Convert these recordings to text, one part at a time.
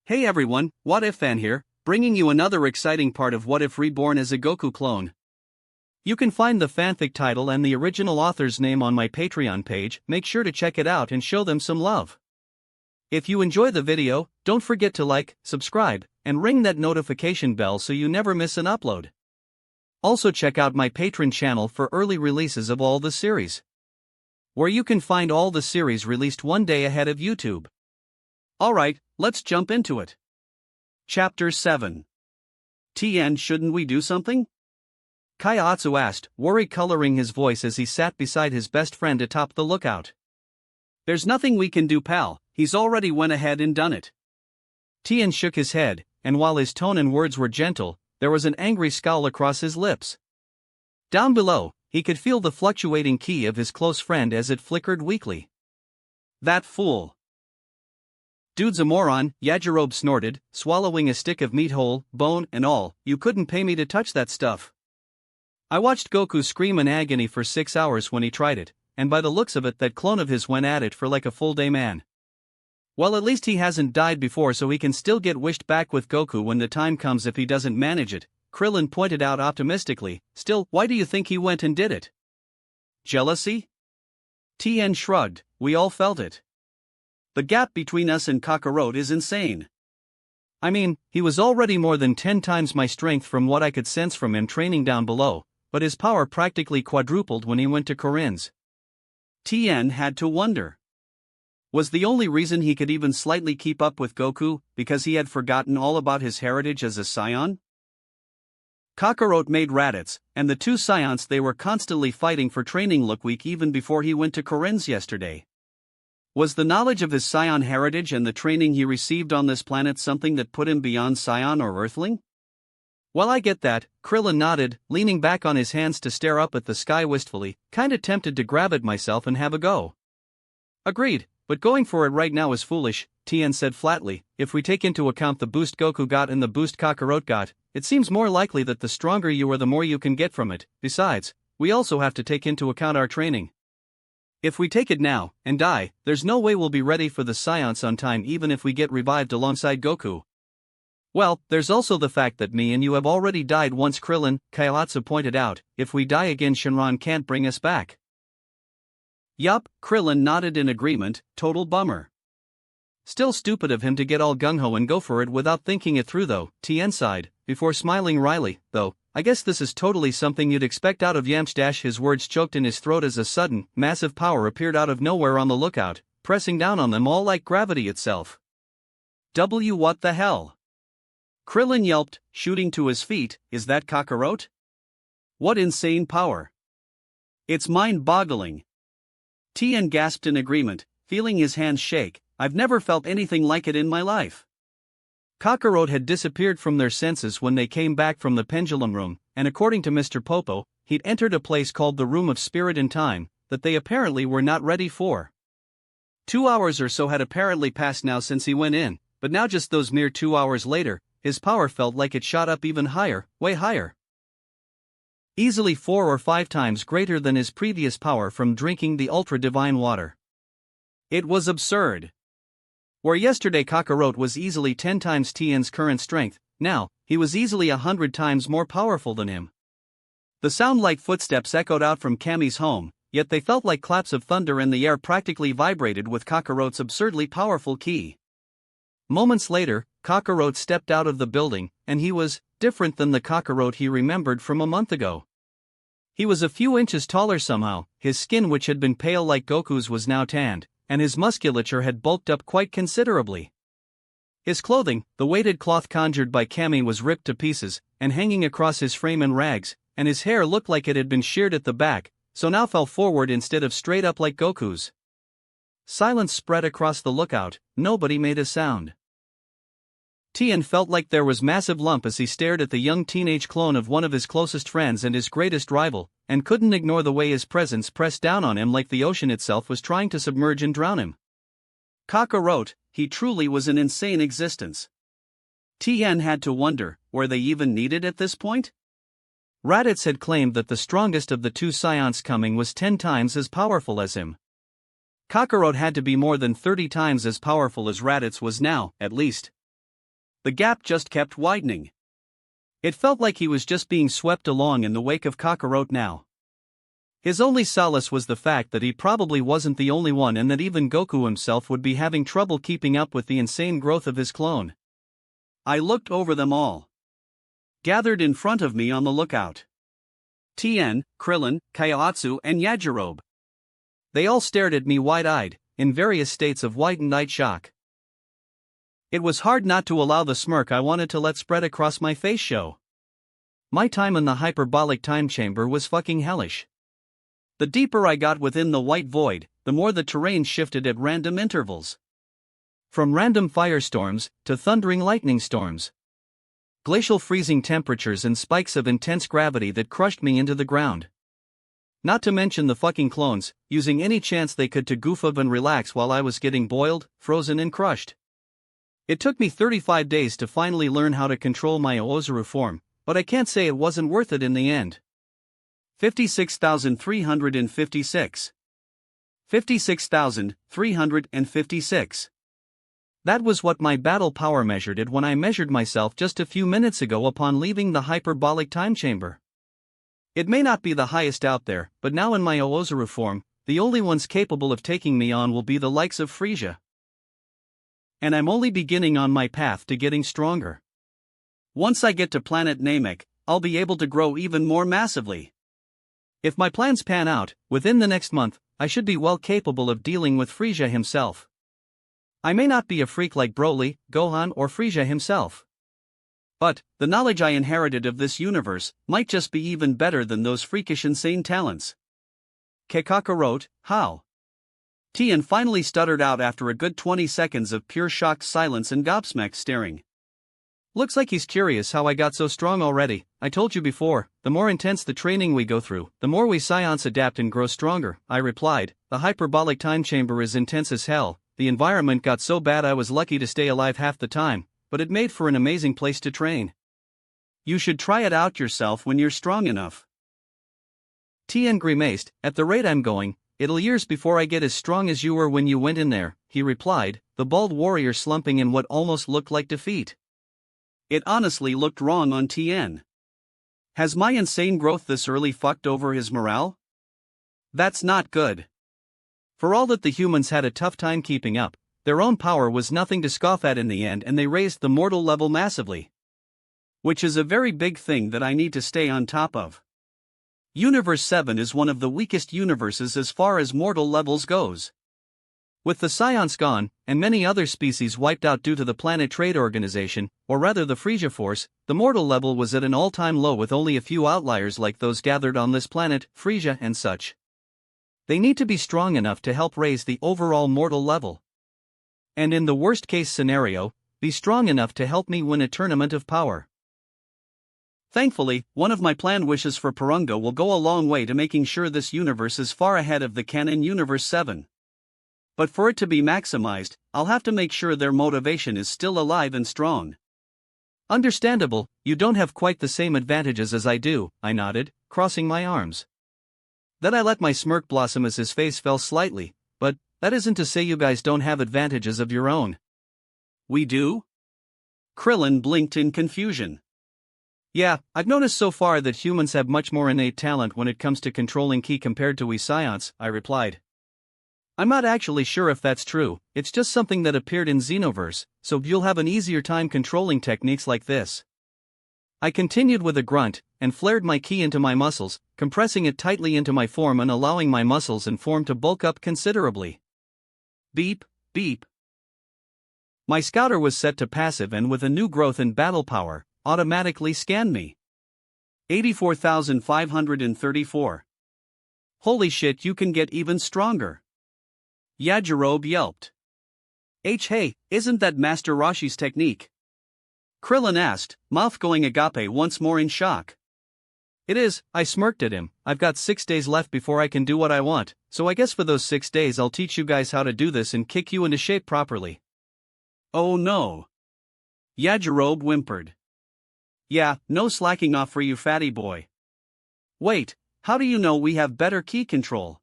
Hey everyone, What If Fan here, bringing you another exciting part of What If Reborn as a Goku clone. You can find the fanfic title and the original author's name on my Patreon page. Make sure to check it out and show them some love. If you enjoy the video, don't forget to like, subscribe, and ring that notification bell so you never miss an upload. Also check out my Patreon channel for early releases of all the series, where you can find all the series released one day ahead of YouTube. Alright, let's jump into it. Chapter 7. Tien, shouldn't we do something? Kaiatsu asked, worry coloring his voice as he sat beside his best friend atop the lookout. There's nothing we can do, pal, he's already went ahead and done it. Tien shook his head, and while his tone and words were gentle, there was an angry scowl across his lips. Down below, he could feel the fluctuating ki of his close friend as it flickered weakly. That fool. Dude's a moron, Yajirobe snorted, swallowing a stick of meat whole, bone and all. You couldn't pay me to touch that stuff. I watched Goku scream in agony for 6 hours when he tried it, and by the looks of it that clone of his went at it for like a full day, man. Well, at least he hasn't died before, so he can still get wished back with Goku when the time comes if he doesn't manage it, Krillin pointed out optimistically. Still, why do you think he went and did it? Jealousy? Tien shrugged, we all felt it. The gap between us and Kakarot is insane. I mean, he was already more than 10 times my strength from what I could sense from him training down below, but his power practically quadrupled when he went to Corinne's. Tien had to wonder. Was the only reason he could even slightly keep up with Goku because he had forgotten all about his heritage as a scion? Kakarot made Raditz, and the two scions they were constantly fighting for training look weak even before he went to Corinne's yesterday. Was the knowledge of his scion heritage and the training he received on this planet something that put him beyond scion or earthling? Well, I get that, Krillin nodded, leaning back on his hands to stare up at the sky wistfully, kinda tempted to grab it myself and have a go. Agreed, but going for it right now is foolish, Tien said flatly. If we take into account the boost Goku got and the boost Kakarot got, it seems more likely that the stronger you are the more you can get from it. Besides, we also have to take into account our training. If we take it now, and die, there's no way we'll be ready for the Science on time even if we get revived alongside Goku. Well, there's also the fact that me and you have already died once, Krillin, Kaiatsu pointed out. If we die again, Shenron can't bring us back. Yup, Krillin nodded in agreement, total bummer. Still stupid of him to get all gung-ho and go for it without thinking it through though, Tien sighed, before smiling wryly, though. I guess this is totally something you'd expect out of Yamcha. His words choked in his throat as a sudden, massive power appeared out of nowhere on the lookout, pressing down on them all like gravity itself. What the hell? Krillin yelped, shooting to his feet. Is that Kakarot? What insane power! It's mind-boggling. Tien gasped in agreement, feeling his hands shake. I've never felt anything like it in my life. Kakarot had disappeared from their senses when they came back from the pendulum room, and according to Mr. Popo, he'd entered a place called the Room of Spirit and Time, that they apparently were not ready for. 2 hours or so had apparently passed now since he went in, but now just those mere 2 hours later, his power felt like it shot up even higher, way higher. Easily 4 or 5 times greater than his previous power from drinking the ultra-divine water. It was absurd. Where yesterday Kakarot was easily 10 times Tien's current strength, now, he was easily 100 times more powerful than him. The sound like footsteps echoed out from Kami's home, yet they felt like claps of thunder and the air practically vibrated with Kakarot's absurdly powerful ki. Moments later, Kakarot stepped out of the building, and he was different than the Kakarot he remembered from a month ago. He was a few inches taller somehow, his skin which had been pale like Goku's was now tanned, and his musculature had bulked up quite considerably. His clothing, the weighted cloth conjured by Kami, was ripped to pieces, and hanging across his frame in rags, and his hair looked like it had been sheared at the back, so now fell forward instead of straight up like Goku's. Silence spread across the lookout, nobody made a sound. Tien felt like there was massive lump as he stared at the young teenage clone of one of his closest friends and his greatest rival, and couldn't ignore the way his presence pressed down on him like the ocean itself was trying to submerge and drown him. Kakarot, he truly was an insane existence. Tien had to wonder, were they even needed at this point? Raditz had claimed that the strongest of the two scions coming was 10 times as powerful as him. Kakarot had to be more than 30 times as powerful as Raditz was now, at least. The gap just kept widening. It felt like he was just being swept along in the wake of Kakarot now. His only solace was the fact that he probably wasn't the only one and that even Goku himself would be having trouble keeping up with the insane growth of his clone. I looked over them all. Gathered in front of me on the lookout. Tien, Krillin, Kaiotsu and Yajirobe. They all stared at me wide-eyed, in various states of white-eyed shock. It was hard not to allow the smirk I wanted to let spread across my face show. My time in the hyperbolic time chamber was fucking hellish. The deeper I got within the white void, the more the terrain shifted at random intervals. From random firestorms to thundering lightning storms. Glacial freezing temperatures and spikes of intense gravity that crushed me into the ground. Not to mention the fucking clones, using any chance they could to goof up and relax while I was getting boiled, frozen and crushed. It took me 35 days to finally learn how to control my Oozaru form, but I can't say it wasn't worth it in the end. 56,356. 56,356. That was what my battle power measured at when I measured myself just a few minutes ago upon leaving the hyperbolic time chamber. It may not be the highest out there, but now in my Oozaru form, the only ones capable of taking me on will be the likes of Frisia. And I'm only beginning on my path to getting stronger. Once I get to planet Namek, I'll be able to grow even more massively. If my plans pan out, within the next month, I should be well capable of dealing with Frisia himself. I may not be a freak like Broly, Gohan or Frisia himself. But, the knowledge I inherited of this universe might just be even better than those freakish insane talents. Kakarot, how? Tien finally stuttered out after a good 20 seconds of pure shocked silence and gobsmacked staring. Looks like he's curious how I got so strong already. I told you before, the more intense the training we go through, the more we Scions adapt and grow stronger, I replied. The hyperbolic time chamber is intense as hell. The environment got so bad I was lucky to stay alive half the time, but it made for an amazing place to train. You should try it out yourself when you're strong enough. Tien grimaced. At the rate I'm going, it'll years before I get as strong as you were when you went in there, he replied, the bald warrior slumping in what almost looked like defeat. It honestly looked wrong on Tien. Has my insane growth this early fucked over his morale? That's not good. For all that the humans had a tough time keeping up, their own power was nothing to scoff at in the end and they raised the mortal level massively. Which is a very big thing that I need to stay on top of. Universe 7 is one of the weakest universes as far as mortal levels goes. With the Scions gone, and many other species wiped out due to the Planet Trade Organization, or rather the Frisia Force, the mortal level was at an all-time low with only a few outliers like those gathered on this planet, Frisia and such. They need to be strong enough to help raise the overall mortal level. And in the worst-case scenario, be strong enough to help me win a tournament of power. Thankfully, one of my planned wishes for Porunga will go a long way to making sure this universe is far ahead of the canon Universe 7. But for it to be maximized, I'll have to make sure their motivation is still alive and strong. Understandable, you don't have quite the same advantages as I do, I nodded, crossing my arms. Then I let my smirk blossom as his face fell slightly, but that isn't to say you guys don't have advantages of your own. We do? Krillin blinked in confusion. Yeah, I've noticed so far that humans have much more innate talent when it comes to controlling ki compared to we Scions, I replied. I'm not actually sure if that's true, it's just something that appeared in Xenoverse, so you'll have an easier time controlling techniques like this. I continued with a grunt, and flared my ki into my muscles, compressing it tightly into my form and allowing my muscles and form to bulk up considerably. Beep, beep. My scouter was set to passive and with a new growth in battle power, automatically scanned me. 84,534. Holy shit, you can get even stronger. Yajirobe yelped. Hey, isn't that Master Roshi's technique? Krillin asked, mouth going agape once more in shock. It is, I smirked at him. I've got 6 days left before I can do what I want, so I guess for those 6 days I'll teach you guys how to do this and kick you into shape properly. Oh no. Yajirobe whimpered. Yeah, no slacking off for you fatty boy. Wait, how do you know we have better ki control?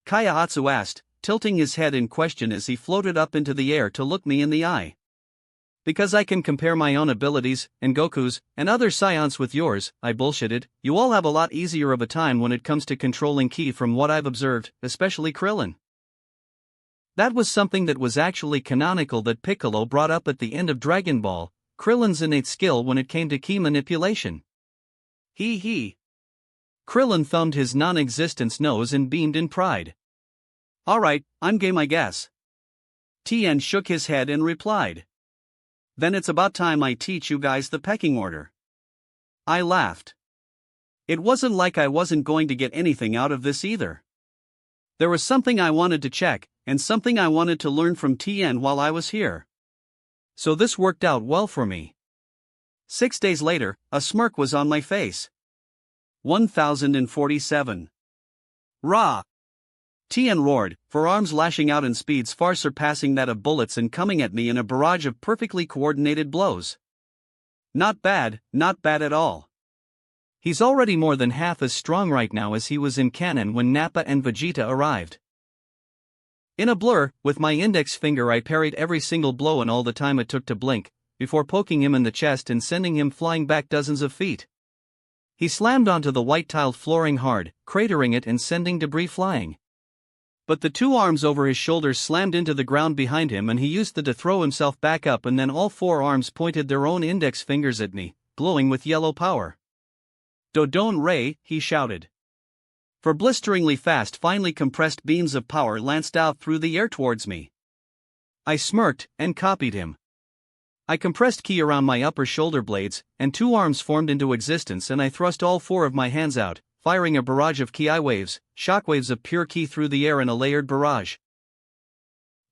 Kaiotsu asked, tilting his head in question as he floated up into the air to look me in the eye. Because I can compare my own abilities, and Goku's, and other Scions with yours, I bullshitted. You all have a lot easier of a time when it comes to controlling ki from what I've observed, especially Krillin. That was something that was actually canonical that Piccolo brought up at the end of Dragon Ball, Krillin's innate skill when it came to ki manipulation. He. Krillin thumbed his non-existence nose and beamed in pride. Alright, I'm game I guess. Tien shook his head and replied. Then it's about time I teach you guys the pecking order. I laughed. It wasn't like I wasn't going to get anything out of this either. There was something I wanted to check, and something I wanted to learn from Tien while I was here. So this worked out well for me. 6 days later, a smirk was on my face. 1047. Rah! Tien roared, forearms lashing out in speeds far surpassing that of bullets and coming at me in a barrage of perfectly coordinated blows. Not bad at all. He's already more than half as strong right now as he was in canon when Nappa and Vegeta arrived. In a blur, with my index finger I parried every single blow in all the time it took to blink, before poking him in the chest and sending him flying back dozens of feet. He slammed onto the white-tiled flooring hard, cratering it and sending debris flying. But the 2 arms over his shoulders slammed into the ground behind him and he used them to throw himself back up, and then all 4 arms pointed their own index fingers at me, glowing with yellow power. Dodon Ray, he shouted. For blisteringly fast finely compressed beams of power lanced out through the air towards me. I smirked and copied him. I compressed ki around my upper shoulder blades, and 2 arms formed into existence, and I thrust all 4 of my hands out, firing a barrage of ki waves, shockwaves of pure ki through the air in a layered barrage.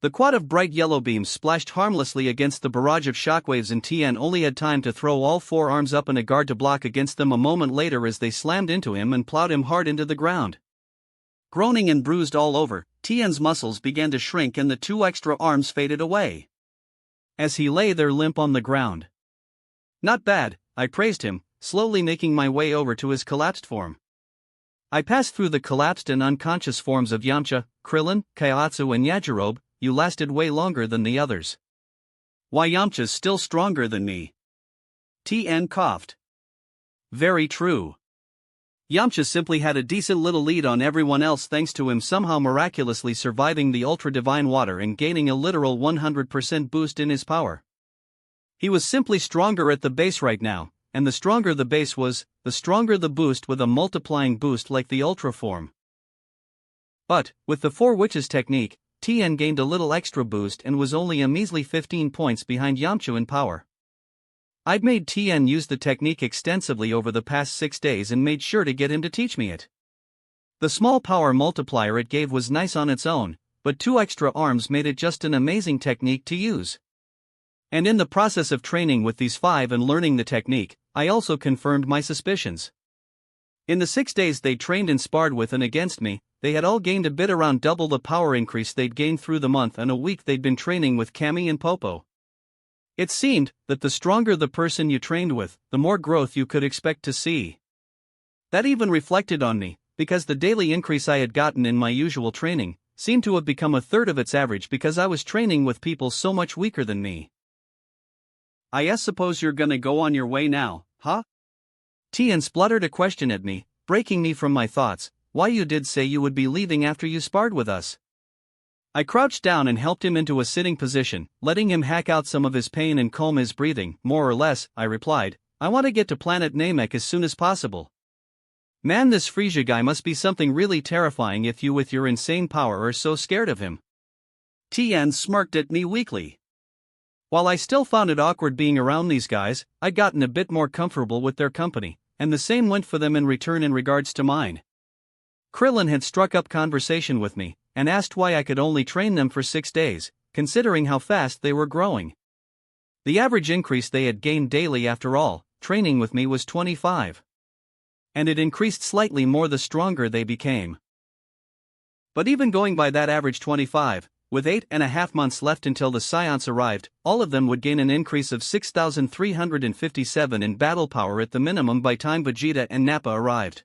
The quad of bright yellow beams splashed harmlessly against the barrage of shockwaves, and Tien only had time to throw all 4 arms up in a guard to block against them a moment later as they slammed into him and plowed him hard into the ground. Groaning and bruised all over, Tien's muscles began to shrink and the 2 extra arms faded away. As he lay there limp on the ground. Not bad, I praised him, slowly making my way over to his collapsed form. I passed through the collapsed and unconscious forms of Yamcha, Krillin, Kaiotsu and Yajirobe. You lasted way longer than the others. Why, Yamcha's still stronger than me. Tien coughed. Very true. Yamcha simply had a decent little lead on everyone else thanks to him somehow miraculously surviving the ultra-divine water and gaining a literal 100% boost in his power. He was simply stronger at the base right now, and the stronger the base was, the stronger the boost with a multiplying boost like the ultra form. But, with the 4 witches technique, Tien gained a little extra boost and was only a measly 15 points behind Yamcha in power. I'd made Tien use the technique extensively over the past 6 days and made sure to get him to teach me it. The small power multiplier it gave was nice on its own, but 2 extra arms made it just an amazing technique to use. And in the process of training with these 5 and learning the technique, I also confirmed my suspicions. In the 6 days they trained and sparred with and against me, they had all gained a bit around double the power increase they'd gained through the month and a week they'd been training with Kami and Popo. It seemed that the stronger the person you trained with, the more growth you could expect to see. That even reflected on me, because the daily increase I had gotten in my usual training seemed to have become a third of its average because I was training with people so much weaker than me. I suppose you're gonna go on your way now, huh? Tien spluttered a question at me, breaking me from my thoughts. Why, you did say you would be leaving after you sparred with us. I crouched down and helped him into a sitting position, letting him hack out some of his pain and calm his breathing. More or less, I replied, I want to get to planet Namek as soon as possible. Man, this Frieza guy must be something really terrifying if you with your insane power are so scared of him. Tien smirked at me weakly. While I still found it awkward being around these guys, I'd gotten a bit more comfortable with their company, and the same went for them in return in regards to mine. Krillin had struck up conversation with me, and asked why I could only train them for 6 days, considering how fast they were growing. The average increase they had gained daily after all, training with me was 25. And it increased slightly more the stronger they became. But even going by that average 25, with 8.5 months left until the Scions arrived, all of them would gain an increase of 6,357 in battle power at the minimum by time Vegeta and Nappa arrived.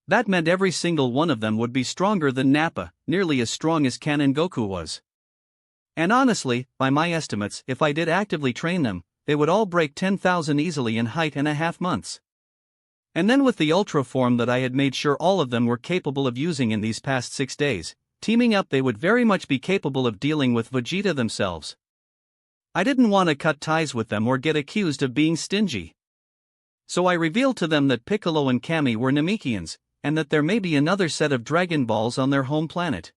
That meant every single one of them would be stronger than Nappa, nearly as strong as Canon Goku was. And honestly, by my estimates, if I did actively train them, they would all break 10,000 easily in height in a half months. And then with the ultra form that I had made sure all of them were capable of using in these past 6 days, teaming up they would very much be capable of dealing with Vegeta themselves. I didn't want to cut ties with them or get accused of being stingy. So I revealed to them that Piccolo and Kami were Namekians, and that there may be another set of Dragon Balls on their home planet.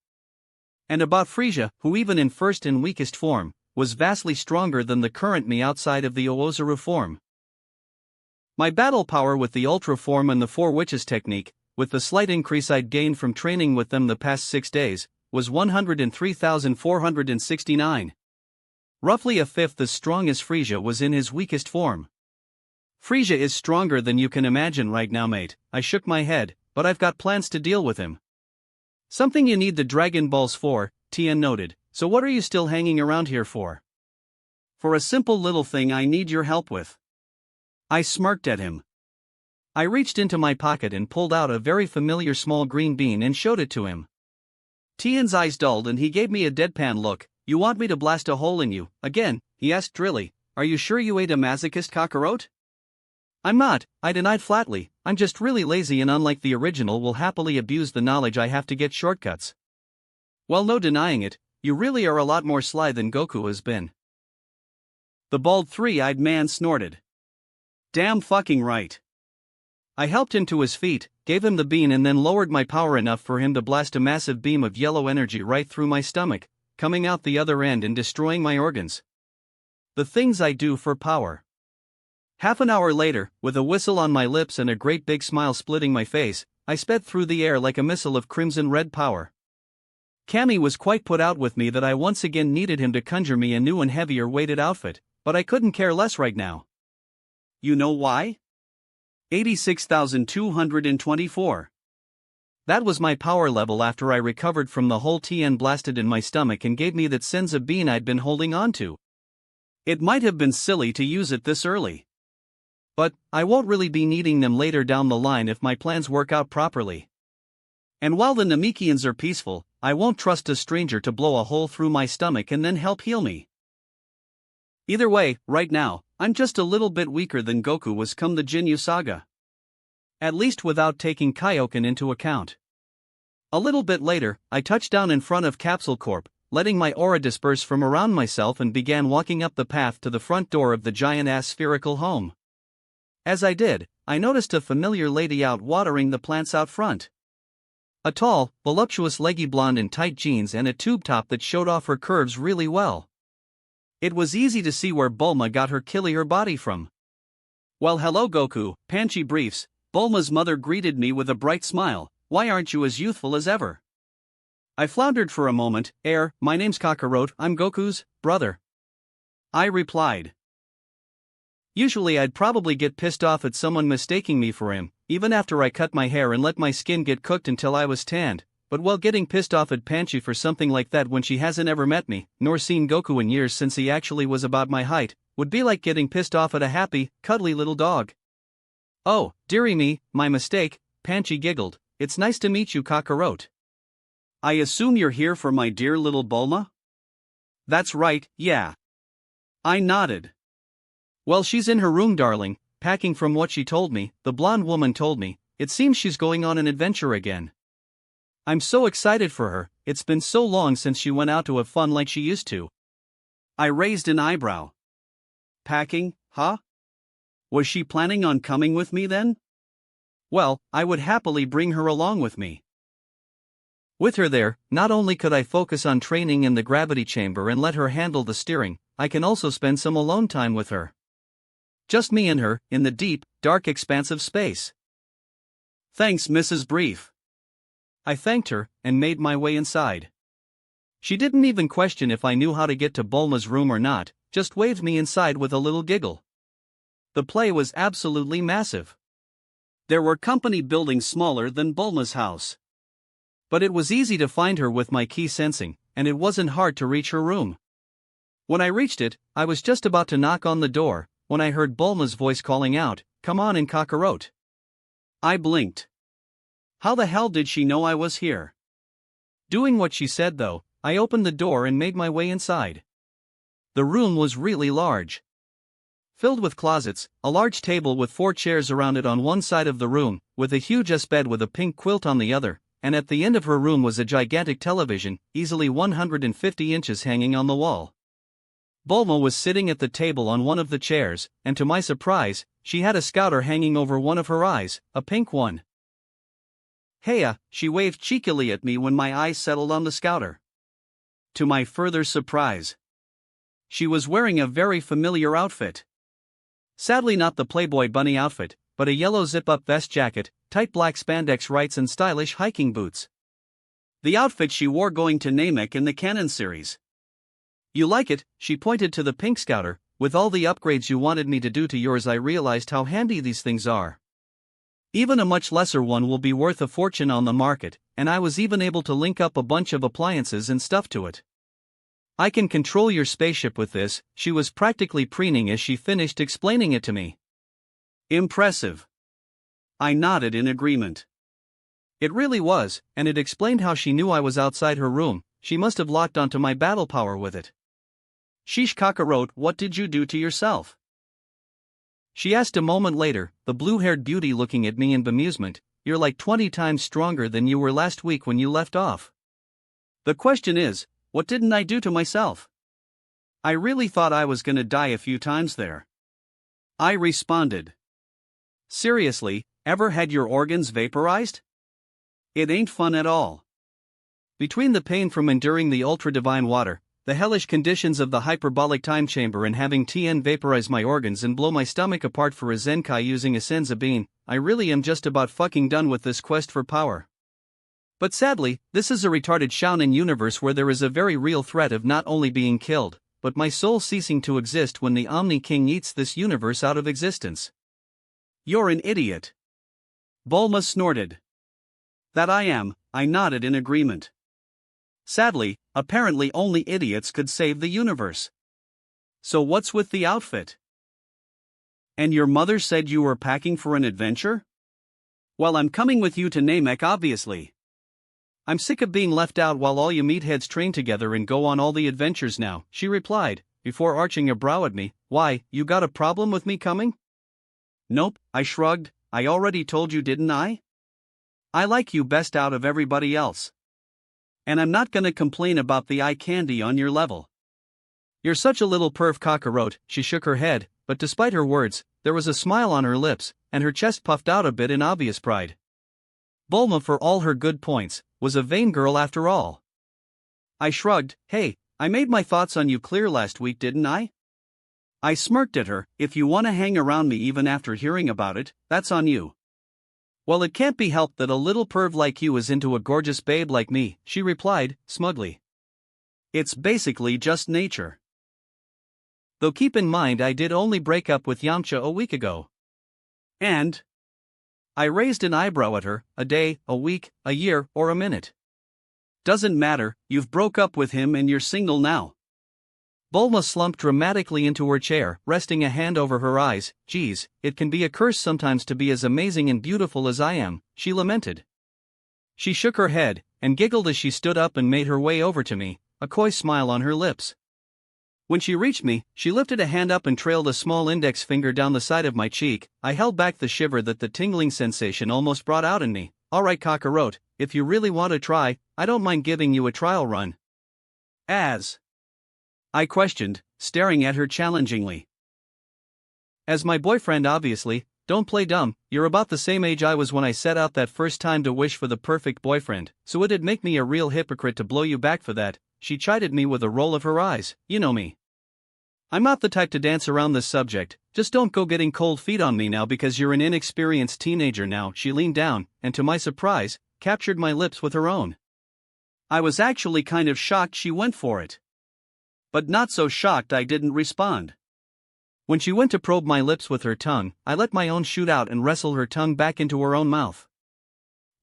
And about Frieza, who even in first and weakest form, was vastly stronger than the current me outside of the Oozaru form. My battle power with the Ultra form and the Four Witches technique, with the slight increase I'd gained from training with them the past 6 days, was 103,469. Roughly a fifth as strong as Frieza was in his weakest form. Frieza is stronger than you can imagine right now, mate. I shook my head, but I've got plans to deal with him. Something you need the Dragon Balls for, Tien noted, so what are you still hanging around here for? For a simple little thing I need your help with. I smirked at him. I reached into my pocket and pulled out a very familiar small green bean and showed it to him. Tien's eyes dulled and he gave me a deadpan look. You want me to blast a hole in you, again? He asked drily. Are you sure you ain't a masochist, Kakarot? I'm not, I denied flatly. I'm just really lazy and unlike the original will happily abuse the knowledge I have to get shortcuts. Well, no denying it, you really are a lot more sly than Goku has been. The bald three-eyed man snorted. Damn fucking right. I helped him to his feet, gave him the bean and then lowered my power enough for him to blast a massive beam of yellow energy right through my stomach, coming out the other end and destroying my organs. The things I do for power. Half an hour later, with a whistle on my lips and a great big smile splitting my face, I sped through the air like a missile of crimson-red power. Kami was quite put out with me that I once again needed him to conjure me a new and heavier weighted outfit, but I couldn't care less right now. You know why? 86,224. That was my power level after I recovered from the whole Tien blasted in my stomach and gave me that senza bean I'd been holding on to. It might have been silly to use it this early. But I won't really be needing them later down the line if my plans work out properly. And while the Namekians are peaceful, I won't trust a stranger to blow a hole through my stomach and then help heal me. Either way, right now, I'm just a little bit weaker than Goku was come the Jinyu saga. At least without taking Kaioken into account. A little bit later, I touched down in front of Capsule Corp, letting my aura disperse from around myself and began walking up the path to the front door of the giant-ass spherical home. As I did, I noticed a familiar lady out watering the plants out front. A tall, voluptuous leggy blonde in tight jeans and a tube top that showed off her curves really well. It was easy to see where Bulma got her killier body from. Well, hello Goku, Panchi briefs. Bulma's mother greeted me with a bright smile. Why aren't you as youthful as ever? I floundered for a moment. My name's Kakarot, I'm Goku's brother. I replied. Usually I'd probably get pissed off at someone mistaking me for him, even after I cut my hair and let my skin get cooked until I was tanned, but while getting pissed off at Panchi for something like that when she hasn't ever met me, nor seen Goku in years since he actually was about my height, would be like getting pissed off at a happy, cuddly little dog. Oh, dearie me, my mistake, Panchi giggled. It's nice to meet you, Kakarot. I assume you're here for my dear little Bulma? That's right, yeah. I nodded. Well, she's in her room, darling, packing from what she told me, the blonde woman told me. It seems she's going on an adventure again. I'm so excited for her, it's been so long since she went out to have fun like she used to. I raised an eyebrow. Packing, huh? Was she planning on coming with me then? Well, I would happily bring her along with me. With her there, not only could I focus on training in the gravity chamber and let her handle the steering, I can also spend some alone time with her. Just me and her, in the deep, dark expanse of space. Thanks, Mrs. Brief. I thanked her, and made my way inside. She didn't even question if I knew how to get to Bulma's room or not, just waved me inside with a little giggle. The play was absolutely massive. There were company buildings smaller than Bulma's house. But it was easy to find her with my key sensing, and it wasn't hard to reach her room. When I reached it, I was just about to knock on the door, when I heard Bulma's voice calling out, "Come on in, Kakarot." I blinked. How the hell did she know I was here? Doing what she said though, I opened the door and made my way inside. The room was really large. Filled with closets, a large table with 4 chairs around it on one side of the room, with a huge bed with a pink quilt on the other, and at the end of her room was a gigantic television, easily 150 inches hanging on the wall. Bulma was sitting at the table on one of the chairs, and to my surprise, she had a scouter hanging over one of her eyes, a pink one. "Heya," she waved cheekily at me when my eyes settled on the scouter. To my further surprise, she was wearing a very familiar outfit. Sadly not the Playboy bunny outfit, but a yellow zip-up vest jacket, tight black spandex rights and stylish hiking boots. The outfit she wore going to Namek in the Canon series. "You like it?" She pointed to the pink scouter. "With all the upgrades you wanted me to do to yours, I realized how handy these things are. Even a much lesser one will be worth a fortune on the market, and I was even able to link up a bunch of appliances and stuff to it. I can control your spaceship with this." She was practically preening as she finished explaining it to me. Impressive. I nodded in agreement. It really was, and it explained how she knew I was outside her room. She must have locked onto my battle power with it. "Sheesh Kakarot, what did you do to yourself?" she asked a moment later, the blue-haired beauty looking at me in bemusement. "You're like 20 times stronger than you were last week when you left off." The question is, what didn't I do to myself? I really thought I was gonna die a few times there. I responded. Seriously, ever had your organs vaporized? It ain't fun at all. Between the pain from enduring the ultra-divine water, the hellish conditions of the hyperbolic time chamber, and having TN vaporize my organs and blow my stomach apart for a Zenkai using a Senzabine, I really am just about fucking done with this quest for power. But sadly, this is a retarded shounen universe where there is a very real threat of not only being killed, but my soul ceasing to exist when the Omni King eats this universe out of existence. You're an idiot. Bulma snorted. That I am, I nodded in agreement. Sadly, apparently only idiots could save the universe. So what's with the outfit? And your mother said you were packing for an adventure? Well, I'm coming with you to Namek, obviously. I'm sick of being left out while all you meatheads train together and go on all the adventures now, she replied, before arching a brow at me. Why, you got a problem with me coming? Nope, I shrugged. I already told you, didn't I? I like you best out of everybody else. And I'm not gonna complain about the eye candy on your level. You're such a little perv, Kakarot. She shook her head, but despite her words, there was a smile on her lips, and her chest puffed out a bit in obvious pride. Bulma, for all her good points, was a vain girl after all. I shrugged. Hey, I made my thoughts on you clear last week, didn't I? I smirked at her. If you want to hang around me even after hearing about it, that's on you. Well, it can't be helped that a little perv like you is into a gorgeous babe like me, she replied, smugly. It's basically just nature. Though keep in mind I did only break up with Yamcha a week ago. And? I raised an eyebrow at her. A day, a week, a year, or a minute. Doesn't matter, you've broke up with him and you're single now. Bulma slumped dramatically into her chair, resting a hand over her eyes. Geez, it can be a curse sometimes to be as amazing and beautiful as I am, she lamented. She shook her head, and giggled as she stood up and made her way over to me, a coy smile on her lips. When she reached me, she lifted a hand up and trailed a small index finger down the side of my cheek. I held back the shiver that the tingling sensation almost brought out in me. Alright, Kakarot, if you really want to try, I don't mind giving you a trial run. As? I questioned, staring at her challengingly. As my boyfriend, obviously. Don't play dumb, you're about the same age I was when I set out that first time to wish for the perfect boyfriend, so it'd make me a real hypocrite to blow you back for that, she chided me with a roll of her eyes. You know me. I'm not the type to dance around this subject, just don't go getting cold feet on me now because you're an inexperienced teenager now. She leaned down, and to my surprise, captured my lips with her own. I was actually kind of shocked she went for it. But not so shocked I didn't respond. When she went to probe my lips with her tongue, I let my own shoot out and wrestle her tongue back into her own mouth.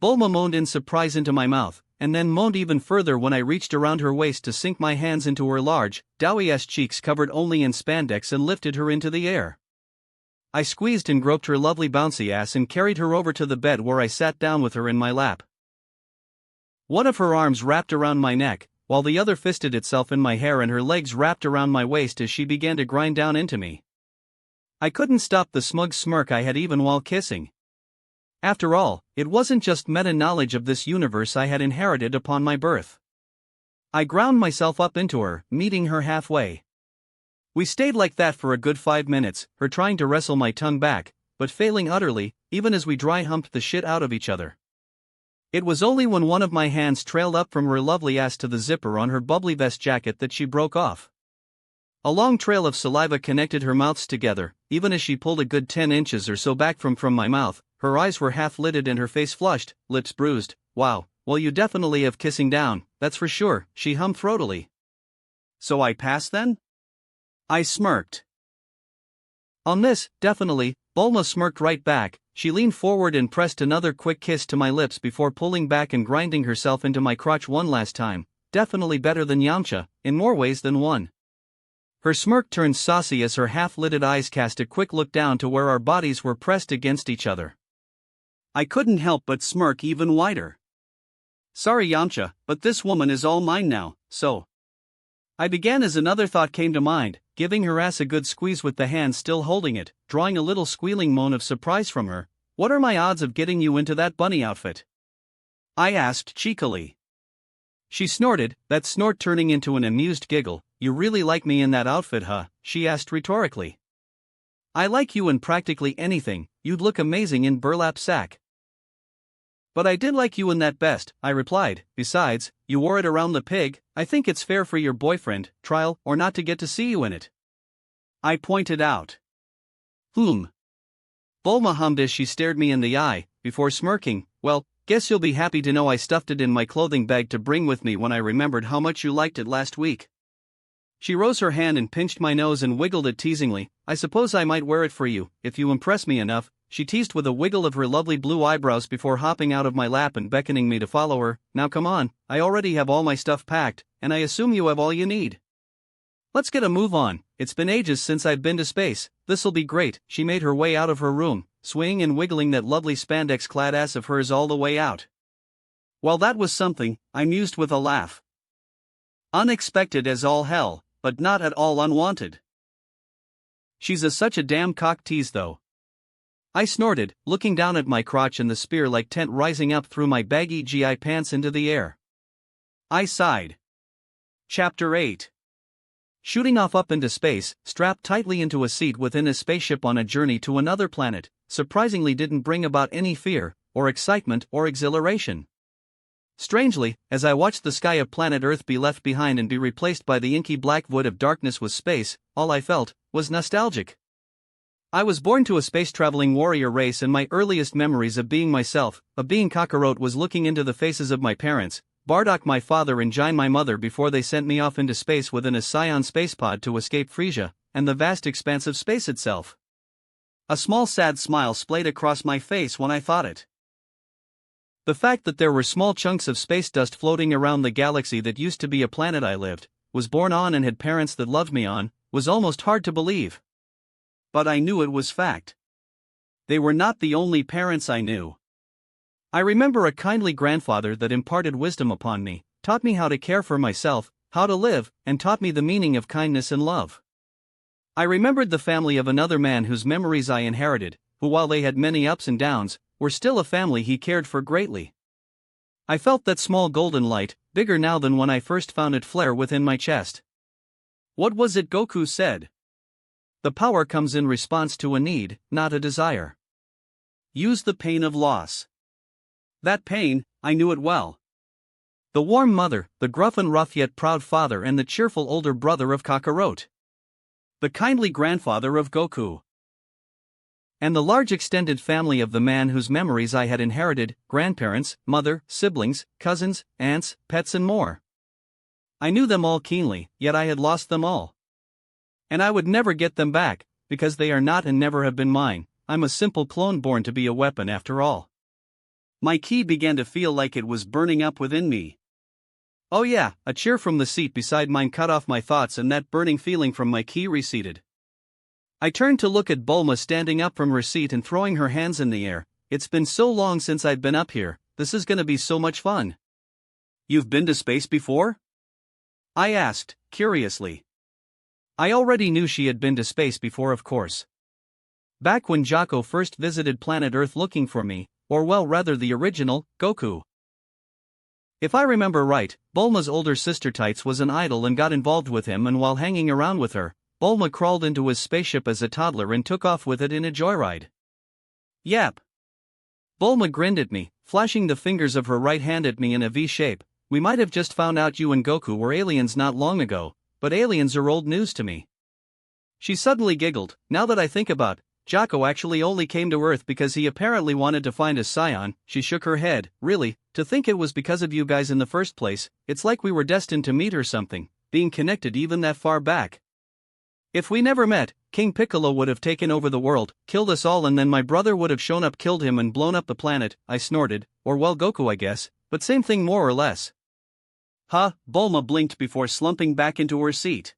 Bulma moaned in surprise into my mouth, and then moaned even further when I reached around her waist to sink my hands into her large, doughy-ass cheeks covered only in spandex and lifted her into the air. I squeezed and groped her lovely bouncy ass and carried her over to the bed where I sat down with her in my lap. One of her arms wrapped around my neck, while the other fisted itself in my hair and her legs wrapped around my waist as she began to grind down into me. I couldn't stop the smug smirk I had even while kissing. After all, it wasn't just meta-knowledge of this universe I had inherited upon my birth. I ground myself up into her, meeting her halfway. We stayed like that for a good 5 minutes, her trying to wrestle my tongue back, but failing utterly, even as we dry-humped the shit out of each other. It was only when one of my hands trailed up from her lovely ass to the zipper on her bubbly vest jacket that she broke off. A long trail of saliva connected her mouths together, even as she pulled a good 10 inches or so back from my mouth. Her eyes were half-lidded and her face flushed, lips bruised. Wow, well you definitely have kissing down, that's for sure, she hummed throatily. So I pass then? I smirked. On this, definitely, Bulma smirked right back. She leaned forward and pressed another quick kiss to my lips before pulling back and grinding herself into my crotch one last time. Definitely better than Yamcha, in more ways than one. Her smirk turned saucy as her half-lidded eyes cast a quick look down to where our bodies were pressed against each other. I couldn't help but smirk even wider. Sorry Yamcha, but this woman is all mine now, so. I began as another thought came to mind, giving her ass a good squeeze with the hand still holding it, drawing a little squealing moan of surprise from her. What are my odds of getting you into that bunny outfit? I asked cheekily. She snorted, that snort turning into an amused giggle. You really like me in that outfit, huh? She asked rhetorically. I like you in practically anything, you'd look amazing in burlap sack. But I did like you in that vest, I replied. Besides, you wore it around the pig. I think it's fair for your boyfriend, trial or not, to get to see you in it. I pointed out. Bulma hummed as she stared me in the eye, before smirking. Well, guess you'll be happy to know I stuffed it in my clothing bag to bring with me when I remembered how much you liked it last week. She rose her hand and pinched my nose and wiggled it teasingly. I suppose I might wear it for you, if you impress me enough, she teased with a wiggle of her lovely blue eyebrows before hopping out of my lap and beckoning me to follow her. Now come on, I already have all my stuff packed, and I assume you have all you need. Let's get a move on, it's been ages since I've been to space, this'll be great. She made her way out of her room, swinging and wiggling that lovely spandex-clad ass of hers all the way out. Well, that was something, I mused with a laugh. Unexpected as all hell, but not at all unwanted. She's such a damn cock tease though. I snorted, looking down at my crotch and the spear-like tent rising up through my baggy GI pants into the air. I sighed. Chapter 8. Shooting off up into space, strapped tightly into a seat within a spaceship on a journey to another planet, surprisingly didn't bring about any fear, or excitement, or exhilaration. Strangely, as I watched the sky of planet Earth be left behind and be replaced by the inky black void of darkness with space, all I felt was nostalgic. I was born to a space-traveling warrior race, and my earliest memories of being myself, of being Kakarot, was looking into the faces of my parents, Bardock my father and Jine my mother, before they sent me off into space within a Scion spacepod to escape Frisia, and the vast expanse of space itself. A small sad smile splayed across my face when I thought it. The fact that there were small chunks of space dust floating around the galaxy that used to be a planet I lived, was born on and had parents that loved me on, was almost hard to believe. But I knew it was fact. They were not the only parents I knew. I remember a kindly grandfather that imparted wisdom upon me, taught me how to care for myself, how to live, and taught me the meaning of kindness and love. I remembered the family of another man whose memories I inherited, who, while they had many ups and downs, were still a family he cared for greatly. I felt that small golden light, bigger now than when I first found it, flare within my chest. What was it Goku said? The power comes in response to a need, not a desire. Use the pain of loss. That pain, I knew it well. The warm mother, the gruff and rough yet proud father, and the cheerful older brother of Kakarot. The kindly grandfather of Goku. And the large extended family of the man whose memories I had inherited, grandparents, mother, siblings, cousins, aunts, pets and more. I knew them all keenly, yet I had lost them all. And I would never get them back, because they are not and never have been mine. I'm a simple clone born to be a weapon after all. My ki began to feel like it was burning up within me. Oh yeah, a cheer from the seat beside mine cut off my thoughts, and that burning feeling from my ki receded. I turned to look at Bulma standing up from her seat and throwing her hands in the air. It's been so long since I've been up here, this is gonna be so much fun. You've been to space before? I asked, curiously. I already knew she had been to space before, of course. Back when Jocko first visited planet Earth looking for me, or well, rather the original, Goku. If I remember right, Bulma's older sister Tights was an idol and got involved with him, and while hanging around with her, Bulma crawled into his spaceship as a toddler and took off with it in a joyride. Yep. Bulma grinned at me, flashing the fingers of her right hand at me in a V shape. We might have just found out you and Goku were aliens not long ago, but aliens are old news to me. She suddenly giggled. Now that I think about it, Jocko actually only came to Earth because he apparently wanted to find a scion. She shook her head. Really, to think it was because of you guys in the first place, it's like we were destined to meet or something, being connected even that far back. If we never met, King Piccolo would have taken over the world, killed us all, and then my brother would have shown up, killed him, and blown up the planet. I snorted. Or well, Goku, I guess, but same thing more or less. Huh, Bulma blinked before slumping back into her seat.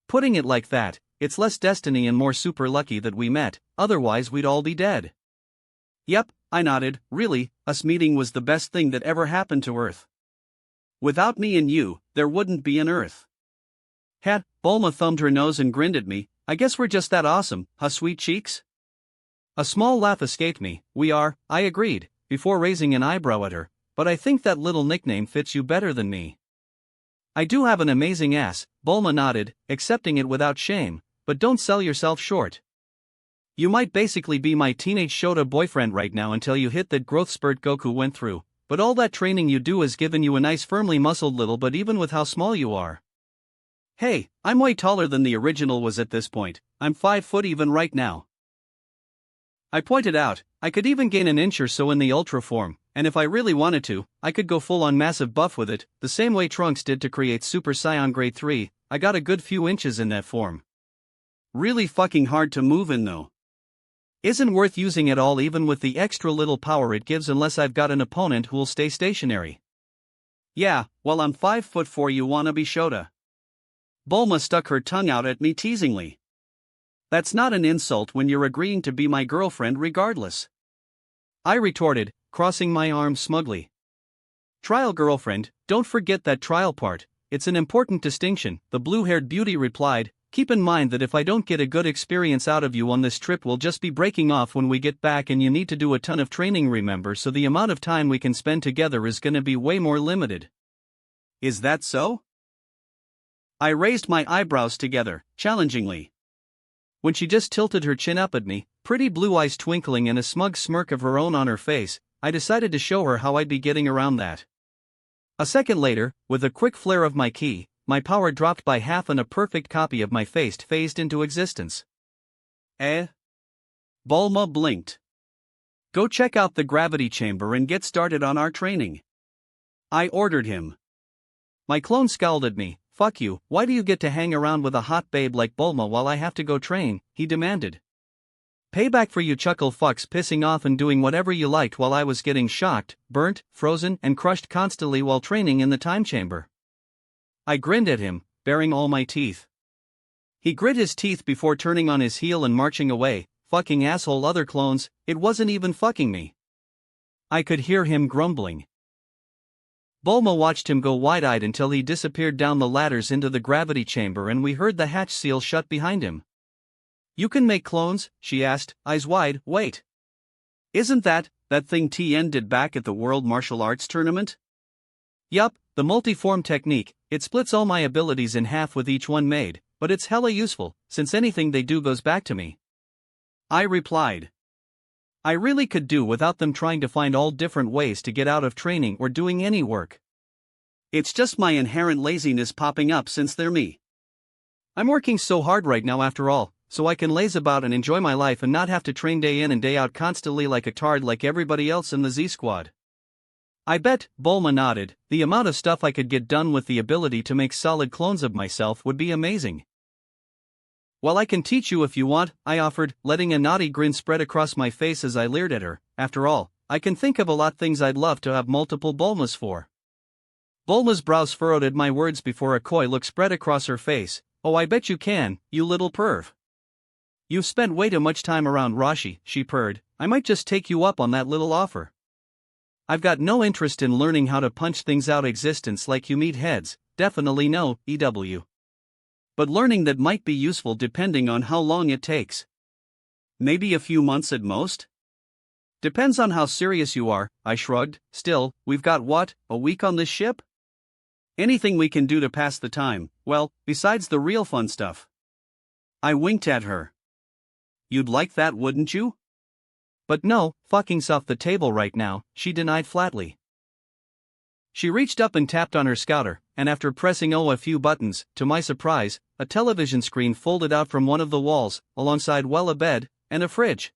Putting it like that, it's less destiny and more super lucky that we met, otherwise we'd all be dead. Yep, I nodded. Really, us meeting was the best thing that ever happened to Earth. Without me and you, there wouldn't be an Earth. Ha, Bulma thumbed her nose and grinned at me. I guess we're just that awesome, huh, sweet cheeks? A small laugh escaped me. We are, I agreed, before raising an eyebrow at her, but I think that little nickname fits you better than me. I do have an amazing ass, Bulma nodded, accepting it without shame, but don't sell yourself short. You might basically be my teenage Shota boyfriend right now until you hit that growth spurt Goku went through, but all that training you do has given you a nice firmly muscled little butt even with how small you are. Hey, I'm way taller than the original was at this point. I'm 5 foot even right now. I pointed out, I could even gain an inch or so in the Ultra form, and if I really wanted to, I could go full on massive buff with it, the same way Trunks did to create Super Saiyan Grade 3, I got a good few inches in that form. Really fucking hard to move in though. Isn't worth using at all even with the extra little power it gives unless I've got an opponent who'll stay stationary. Yeah, well I'm 5'4" you wanna be Shota. Bulma stuck her tongue out at me teasingly. That's not an insult when you're agreeing to be my girlfriend regardless. I retorted, crossing my arms smugly. Trial girlfriend, don't forget that trial part, it's an important distinction, the blue-haired beauty replied. Keep in mind that if I don't get a good experience out of you on this trip we'll just be breaking off when we get back, and you need to do a ton of training, remember, so the amount of time we can spend together is gonna be way more limited. Is that so? I raised my eyebrows together, challengingly. When she just tilted her chin up at me, pretty blue eyes twinkling and a smug smirk of her own on her face, I decided to show her how I'd be getting around that. A second later, with a quick flare of my ki, my power dropped by half and a perfect copy of my face phased into existence. Eh? Bulma blinked. Go check out the gravity chamber and get started on our training. I ordered him. My clone scowled at me. Fuck you, why do you get to hang around with a hot babe like Bulma while I have to go train, he demanded. Payback for you chuckle fucks pissing off and doing whatever you liked while I was getting shocked, burnt, frozen, and crushed constantly while training in the time chamber. I grinned at him, baring all my teeth. He grit his teeth before turning on his heel and marching away. Fucking asshole other clones, it wasn't even fucking me. I could hear him grumbling. Bulma watched him go wide-eyed until he disappeared down the ladders into the gravity chamber and we heard the hatch seal shut behind him. You can make clones? She asked, eyes wide. Wait. Isn't that thing Tien did back at the World Martial Arts Tournament? Yup, the multi-form technique, it splits all my abilities in half with each one made, but it's hella useful, since anything they do goes back to me. I replied. I really could do without them trying to find all different ways to get out of training or doing any work. It's just my inherent laziness popping up since they're me. I'm working so hard right now after all, so I can laze about and enjoy my life and not have to train day in and day out constantly like a tard like everybody else in the Z-Squad. I bet, Bulma nodded, the amount of stuff I could get done with the ability to make solid clones of myself would be amazing. Well, I can teach you if you want, I offered, letting a naughty grin spread across my face as I leered at her. After all, I can think of a lot things I'd love to have multiple Bulmas for. Bulma's brows furrowed at my words before a coy look spread across her face. Oh, I bet you can, you little perv. You've spent way too much time around Rashi, she purred. I might just take you up on that little offer. I've got no interest in learning how to punch things out existence like you meat heads. definitely no, EW. But learning that might be useful depending on how long it takes. Maybe a few months at most? Depends on how serious you are, I shrugged. Still, we've got what, a week on this ship? Anything we can do to pass the time, well, besides the real fun stuff. I winked at her. You'd like that, wouldn't you? But no, fucking's off the table right now, she denied flatly. She reached up and tapped on her scouter, and after pressing a few buttons, to my surprise, a television screen folded out from one of the walls, alongside a bed, and a fridge.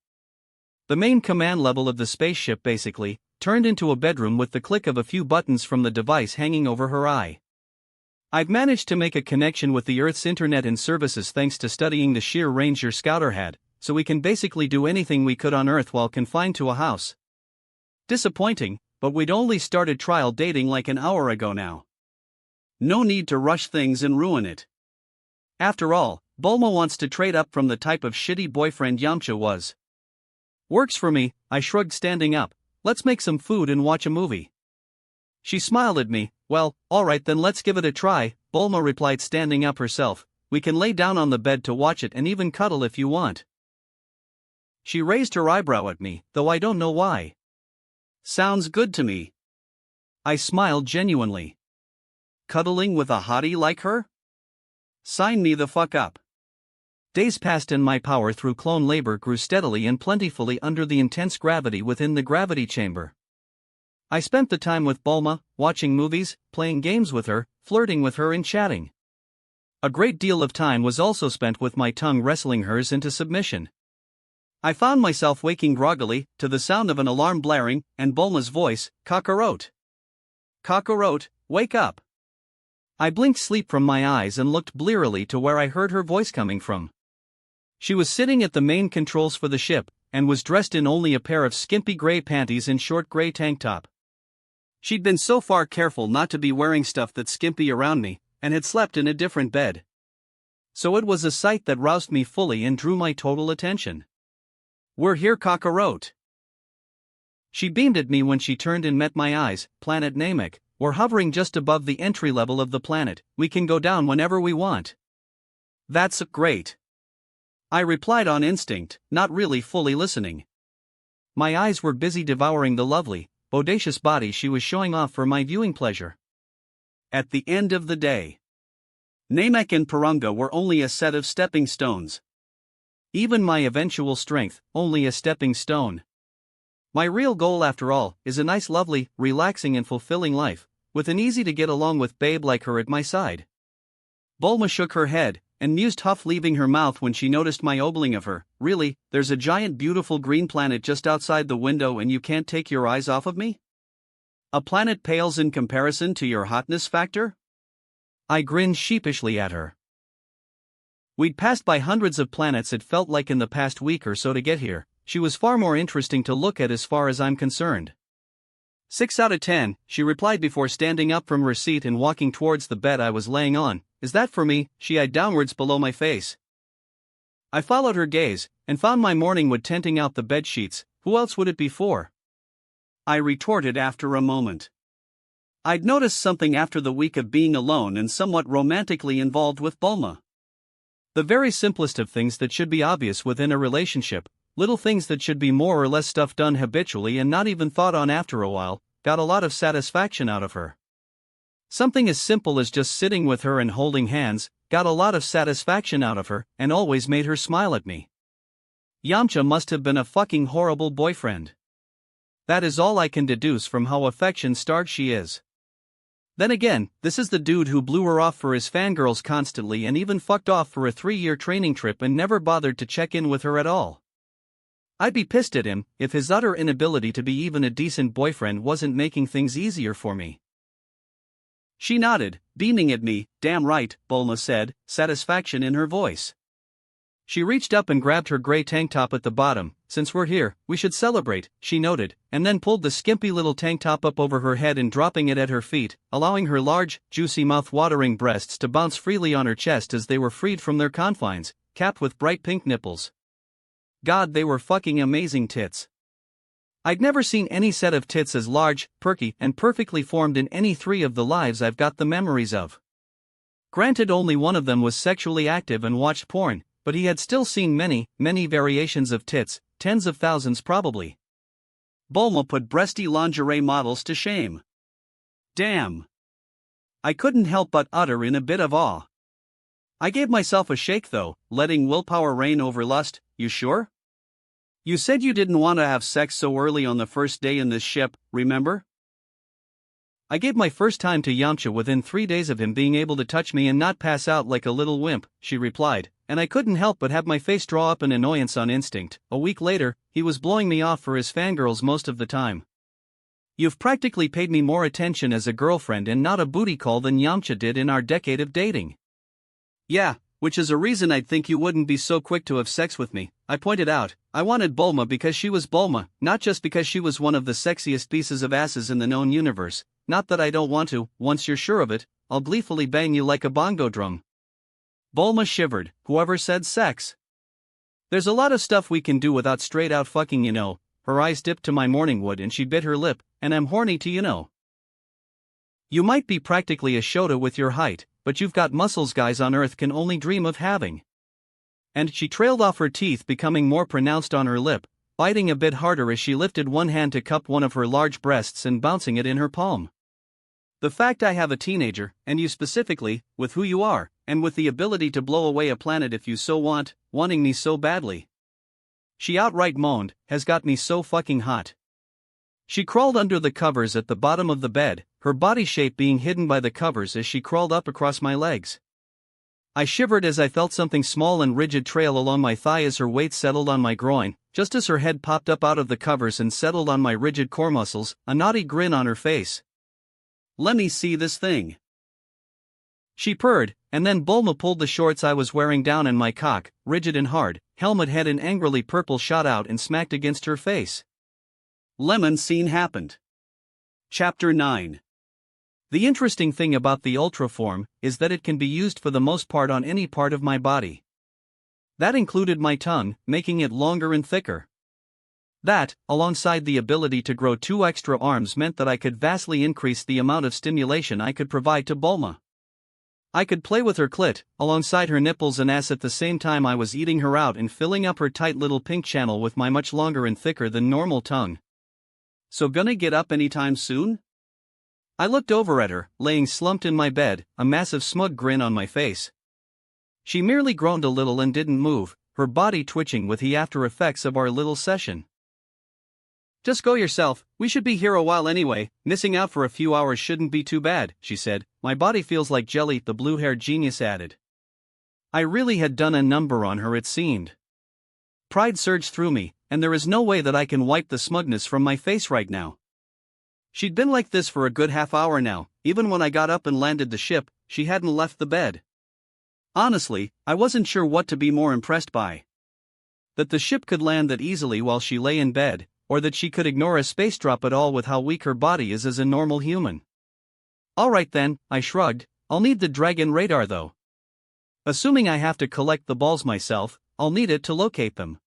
The main command level of the spaceship basically turned into a bedroom with the click of a few buttons from the device hanging over her eye. I'd managed to make a connection with the Earth's internet and services thanks to studying the sheer range your scouter had, so we can basically do anything we could on Earth while confined to a house. Disappointing, but we'd only started trial dating like an hour ago now. No need to rush things and ruin it. After all, Bulma wants to trade up from the type of shitty boyfriend Yamcha was. Works for me, I shrugged, standing up. Let's make some food and watch a movie. She smiled at me. Well, alright then, let's give it a try, Bulma replied, standing up herself. We can lay down on the bed to watch it and even cuddle if you want. She raised her eyebrow at me, though I don't know why. Sounds good to me. I smiled genuinely. Cuddling with a hottie like her? Sign me the fuck up. Days passed and my power through clone labor grew steadily and plentifully under the intense gravity within the gravity chamber. I spent the time with Bulma, watching movies, playing games with her, flirting with her and chatting. A great deal of time was also spent with my tongue wrestling hers into submission. I found myself waking groggily, to the sound of an alarm blaring, and Bulma's voice, Kakarot. Kakarot, wake up. I blinked sleep from my eyes and looked blearily to where I heard her voice coming from. She was sitting at the main controls for the ship, and was dressed in only a pair of skimpy gray panties and short gray tank top. She'd been so far careful not to be wearing stuff that's skimpy around me, and had slept in a different bed. So it was a sight that roused me fully and drew my total attention. We're here, Kakarot. She beamed at me when she turned and met my eyes. Planet Namek. We're hovering just above the entry level of the planet. We can go down whenever we want. That's great. I replied on instinct, not really fully listening. My eyes were busy devouring the lovely, bodacious body she was showing off for my viewing pleasure. At the end of the day, Namek and Purunga were only a set of stepping stones. Even my eventual strength, only a stepping stone. My real goal, after all, is a nice, lovely, relaxing and fulfilling life, with an easy-to-get-along-with babe like her at my side. Bulma shook her head, and mused, huff leaving her mouth when she noticed my ogling of her. Really, there's a giant beautiful green planet just outside the window and you can't take your eyes off of me? A planet pales in comparison to your hotness factor? I grinned sheepishly at her. We'd passed by hundreds of planets it felt like in the past week or so to get here. She was far more interesting to look at as far as I'm concerned. 6 out of 10, she replied before standing up from her seat and walking towards the bed I was laying on. Is that for me? She eyed downwards below my face. I followed her gaze, and found my morning wood tenting out the bed sheets. Who else would it be for? I retorted after a moment. I'd noticed something after the week of being alone and somewhat romantically involved with Bulma. The very simplest of things that should be obvious within a relationship, little things that should be more or less stuff done habitually and not even thought on after a while, got a lot of satisfaction out of her. Something as simple as just sitting with her and holding hands, got a lot of satisfaction out of her, and always made her smile at me. Yamcha must have been a fucking horrible boyfriend. That is all I can deduce from how affection-starved she is. Then again, this is the dude who blew her off for his fangirls constantly and even fucked off for a 3-year training trip and never bothered to check in with her at all. I'd be pissed at him if his utter inability to be even a decent boyfriend wasn't making things easier for me. She nodded, beaming at me. Damn right, Bulma said, satisfaction in her voice. She reached up and grabbed her gray tank top at the bottom. Since we're here, we should celebrate, she noted, and then pulled the skimpy little tank top up over her head and dropping it at her feet, allowing her large, juicy mouth-watering breasts to bounce freely on her chest as they were freed from their confines, capped with bright pink nipples. God, they were fucking amazing tits. I'd never seen any set of tits as large, perky, and perfectly formed in any 3 of the lives I've got the memories of. Granted, only one of them was sexually active and watched porn, but he had still seen many, many variations of tits, tens of thousands probably. Bulma put breasty lingerie models to shame. Damn. I couldn't help but utter in a bit of awe. I gave myself a shake though, letting willpower reign over lust. You sure? You said you didn't want to have sex so early on the first day in this ship, remember? I gave my first time to Yamcha within 3 days of him being able to touch me and not pass out like a little wimp, she replied, and I couldn't help but have my face draw up in annoyance on instinct. A week later, he was blowing me off for his fangirls most of the time. You've practically paid me more attention as a girlfriend and not a booty call than Yamcha did in our decade of dating. Yeah, which is a reason I'd think you wouldn't be so quick to have sex with me, I pointed out. I wanted Bulma because she was Bulma, not just because she was one of the sexiest pieces of asses in the known universe. Not that I don't want to. Once you're sure of it, I'll gleefully bang you like a bongo drum. Bulma shivered. Whoever said sex? There's a lot of stuff we can do without straight out fucking, you know. Her eyes dipped to my morning wood and she bit her lip, and I'm horny to you know. You might be practically a Shota with your height, but you've got muscles guys on Earth can only dream of having. And she trailed off, her teeth becoming more pronounced on her lip, biting a bit harder as she lifted one hand to cup one of her large breasts and bouncing it in her palm. The fact I have a teenager, and you specifically, with who you are, and with the ability to blow away a planet if you so want, wanting me so badly. She outright moaned, has got me so fucking hot. She crawled under the covers at the bottom of the bed, her body shape being hidden by the covers as she crawled up across my legs. I shivered as I felt something small and rigid trail along my thigh as her weight settled on my groin, just as her head popped up out of the covers and settled on my rigid core muscles, a naughty grin on her face. Let me see this thing. She purred, and then Bulma pulled the shorts I was wearing down and my cock, rigid and hard, helmet head and angrily purple shot out and smacked against her face. Lemon scene happened. Chapter 9. The interesting thing about the Ultra form is that it can be used for the most part on any part of my body. That included my tongue, making it longer and thicker. That, alongside the ability to grow 2 extra arms, meant that I could vastly increase the amount of stimulation I could provide to Bulma. I could play with her clit, alongside her nipples and ass at the same time I was eating her out and filling up her tight little pink channel with my much longer and thicker than normal tongue. So gonna get up anytime soon? I looked over at her, laying slumped in my bed, a massive smug grin on my face. She merely groaned a little and didn't move, her body twitching with the after effects of our little session. Just go yourself, we should be here a while anyway, missing out for a few hours shouldn't be too bad, she said. My body feels like jelly, the blue-haired genius added. I really had done a number on her, it seemed. Pride surged through me, and there is no way that I can wipe the smugness from my face right now. She'd been like this for a good half hour now. Even when I got up and landed the ship, she hadn't left the bed. Honestly, I wasn't sure what to be more impressed by. That the ship could land that easily while she lay in bed, or that she could ignore a space drop at all with how weak her body is as a normal human. Alright then, I shrugged, I'll need the dragon radar though. Assuming I have to collect the balls myself, I'll need it to locate them.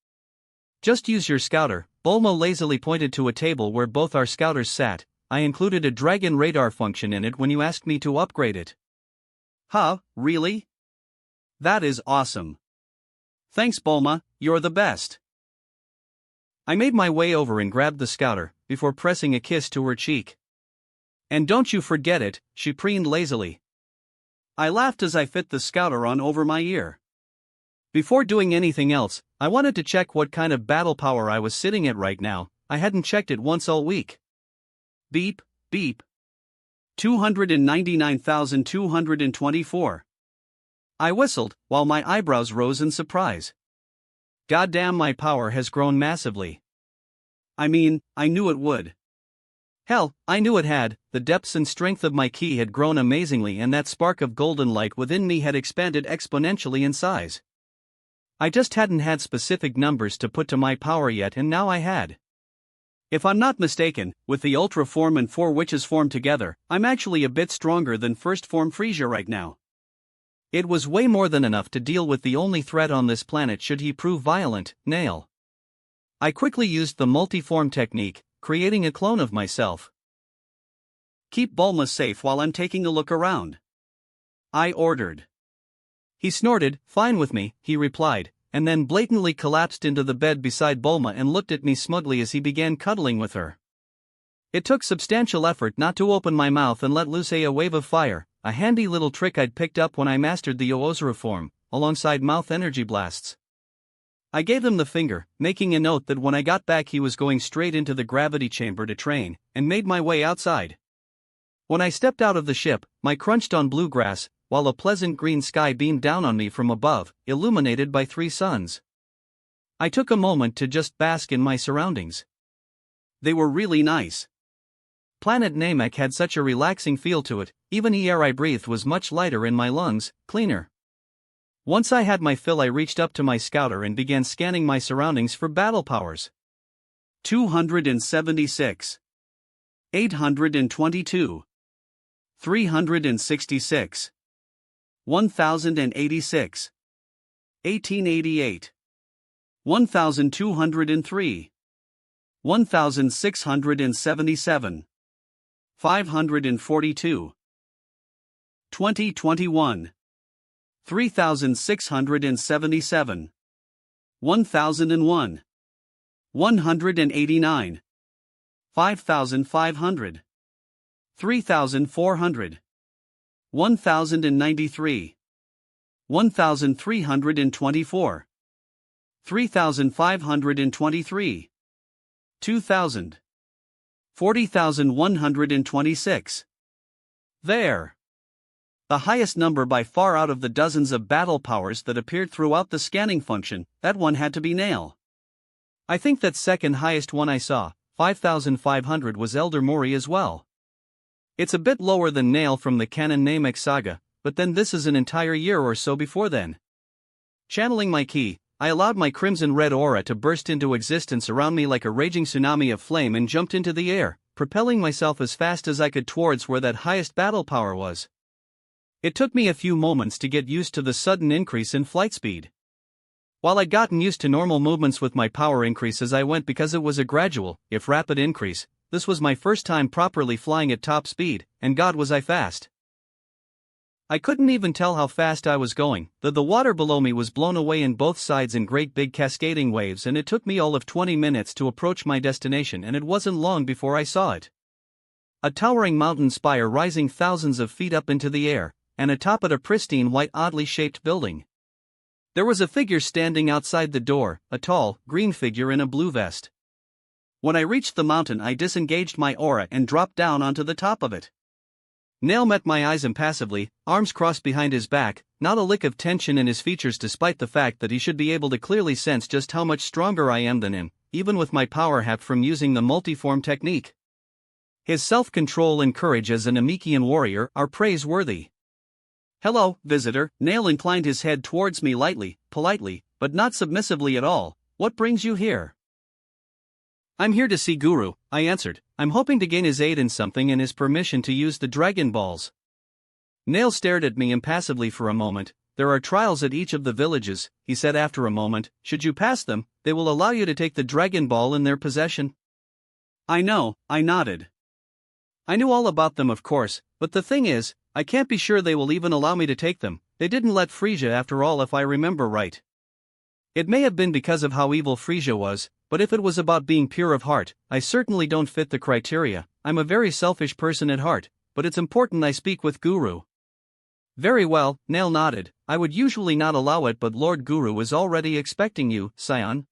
Just use your scouter. Bulma lazily pointed to a table where both our scouters sat. I included a dragon radar function in it when you asked me to upgrade it. Huh, really? That is awesome. Thanks Bulma, you're the best. I made my way over and grabbed the scouter, before pressing a kiss to her cheek. And don't you forget it, she preened lazily. I laughed as I fit the scouter on over my ear. Before doing anything else, I wanted to check what kind of battle power I was sitting at right now. I hadn't checked it once all week. Beep, beep. 299,224. I whistled, while my eyebrows rose in surprise. Goddamn, my power has grown massively. I mean, I knew it would. Hell, I knew it had. The depths and strength of my ki had grown amazingly, and that spark of golden light within me had expanded exponentially in size. I just hadn't had specific numbers to put to my power yet, and now I had. If I'm not mistaken, with the Ultra form and 4 witches form together, I'm actually a bit stronger than first form Frisia right now. It was way more than enough to deal with the only threat on this planet should he prove violent, Nail. I quickly used the multi-form technique, creating a clone of myself. Keep Bulma safe while I'm taking a look around. I ordered. He snorted, "Fine with me," he replied, and then blatantly collapsed into the bed beside Bulma and looked at me smugly as he began cuddling with her. It took substantial effort not to open my mouth and let loose a wave of fire, a handy little trick I'd picked up when I mastered the Yoozuru form, alongside mouth energy blasts. I gave him the finger, making a note that when I got back he was going straight into the gravity chamber to train, and made my way outside. When I stepped out of the ship, my crunched on blue grass, while a pleasant green sky beamed down on me from above, illuminated by 3 suns. I took a moment to just bask in my surroundings. They were really nice. Planet Namek had such a relaxing feel to it, even the air I breathed was much lighter in my lungs, cleaner. Once I had my fill, I reached up to my scouter and began scanning my surroundings for battle powers. 276. 822. 366. 1086. 1888. 1203. 1677. 542. 2021. 3677. 1001. 189. 5500. 3400. 1093. 1324. 3523. 2000. 40,126. There. The highest number by far out of the dozens of battle powers that appeared throughout the scanning function, that one had to be Nail. I think that second highest one I saw, 5,500, was Elder Mori as well. It's a bit lower than Nail from the canon Namek saga, but then this is an entire year or so before then. Channeling my ki, I allowed my crimson red aura to burst into existence around me like a raging tsunami of flame and jumped into the air, propelling myself as fast as I could towards where that highest battle power was. It took me a few moments to get used to the sudden increase in flight speed. While I'd gotten used to normal movements with my power increase as I went because it was a gradual, if rapid increase, this was my first time properly flying at top speed, and God was I fast. I couldn't even tell how fast I was going, though the water below me was blown away in both sides in great big cascading waves, and it took me all of 20 minutes to approach my destination, and it wasn't long before I saw it. A towering mountain spire rising thousands of feet up into the air, and atop it a pristine white oddly shaped building. There was a figure standing outside the door, a tall, green figure in a blue vest. When I reached the mountain, I disengaged my aura and dropped down onto the top of it. Nail met my eyes impassively, arms crossed behind his back, not a lick of tension in his features despite the fact that he should be able to clearly sense just how much stronger I am than him, even with my power hack from using the multiform technique. His self-control and courage as an Namekian warrior are praiseworthy. "Hello, visitor." Nail inclined his head towards me lightly, politely, but not submissively at all. "What brings you here?" "I'm here to see Guru," I answered. "I'm hoping to gain his aid in something and his permission to use the Dragon Balls." Nail stared at me impassively for a moment. "There are trials at each of the villages," he said after a moment. "Should you pass them, they will allow you to take the Dragon Ball in their possession." "I know," I nodded. I knew all about them, of course, but the thing is, I can't be sure they will even allow me to take them. They didn't let Frisia after all, if I remember right. It may have been because of how evil Frisia was, but if it was about being pure of heart, I certainly don't fit the criteria. I'm a very selfish person at heart, but it's important I speak with Guru. "Very well," Nail nodded. "I would usually not allow it, but Lord Guru is already expecting you, Scion."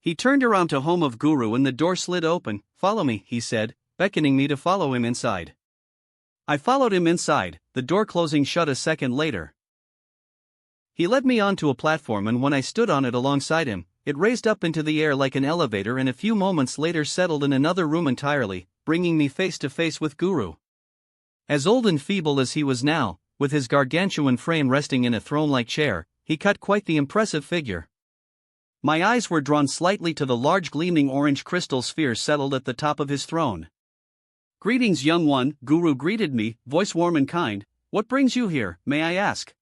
He turned around to home of Guru and the door slid open. "Follow me," he said, beckoning me to follow him inside. I followed him inside, the door closing shut a second later. He led me onto a platform, and when I stood on it alongside him, it raised up into the air like an elevator and a few moments later settled in another room entirely, bringing me face to face with Guru. As old and feeble as he was now, with his gargantuan frame resting in a throne-like chair, he cut quite the impressive figure. My eyes were drawn slightly to the large gleaming orange crystal sphere settled at the top of his throne. "Greetings, young one," Guru greeted me, voice warm and kind. "What brings you here, may I ask?"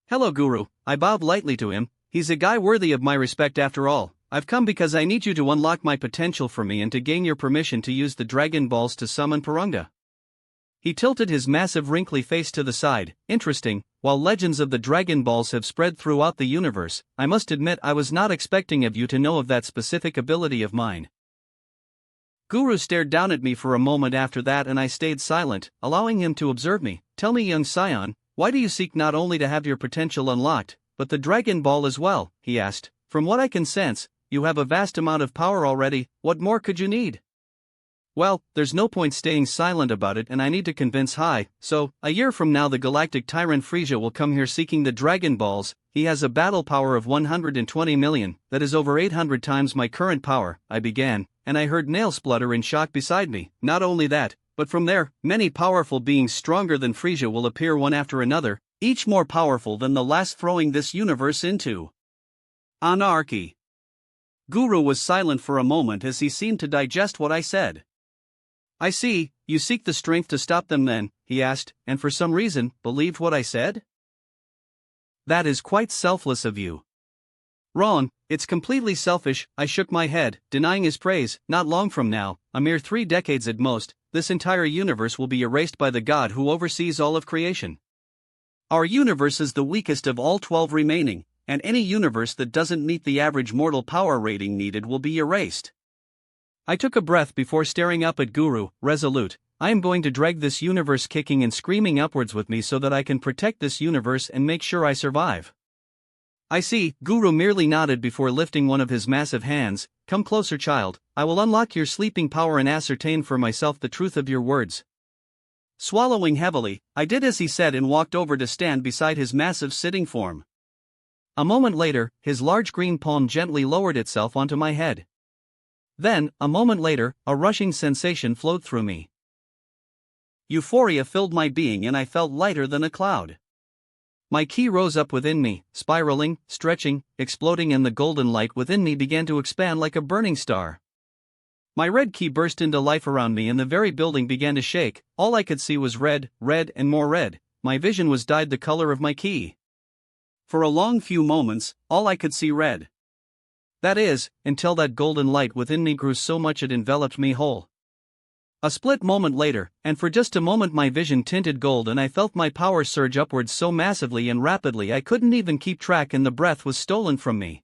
"Hello, Guru," I bowed lightly to him. "He's a guy worthy of my respect after all. I've come because I need you to unlock my potential for me and to gain your permission to use the Dragon Balls to summon Purunga." He tilted his massive wrinkly face to the side. Interesting, while legends of the Dragon Balls have spread throughout the universe, I must admit I was not expecting of you to know of that specific ability of mine. Guru stared down at me for a moment after that, and I stayed silent, allowing him to observe me. Tell me, young scion, why do you seek not only to have your potential unlocked, but the Dragon Ball as well? He asked. From what I can sense, you have a vast amount of power already. What more could you need? Well, there's no point staying silent about it, and I need to convince Hai. So, a year from now the galactic tyrant Frieza will come here seeking the Dragon Balls. He has a battle power of 120 million, that is over 800 times my current power, I began, and I heard Nail splutter in shock beside me. Not only that, but from there, many powerful beings stronger than Frieza will appear one after another, each more powerful than the last, throwing this universe into anarchy. Guru was silent for a moment as he seemed to digest what I said. I see, you seek the strength to stop them then, he asked, and for some reason, believed what I said? That is quite selfless of you. Wrong, it's completely selfish. I shook my head, denying his praise. Not long from now, a mere 3 decades at most, this entire universe will be erased by the God who oversees all of creation. Our universe is the weakest of all 12 remaining, and any universe that doesn't meet the average mortal power rating needed will be erased. I took a breath before staring up at Guru, resolute. I am going to drag this universe kicking and screaming upwards with me so that I can protect this universe and make sure I survive. I see, Guru merely nodded before lifting one of his massive hands. Come closer, child, I will unlock your sleeping power and ascertain for myself the truth of your words. Swallowing heavily, I did as he said and walked over to stand beside his massive sitting form. A moment later, his large green palm gently lowered itself onto my head. Then, a moment later, a rushing sensation flowed through me. Euphoria filled my being and I felt lighter than a cloud. My ki rose up within me, spiraling, stretching, exploding, and the golden light within me began to expand like a burning star. My red ki burst into life around me and the very building began to shake. All I could see was red, red and more red. My vision was dyed the color of my ki. For a long few moments, all I could see red. That is, until that golden light within me grew so much it enveloped me whole. A split moment later, and for just a moment my vision tinted gold and I felt my power surge upwards so massively and rapidly I couldn't even keep track and the breath was stolen from me.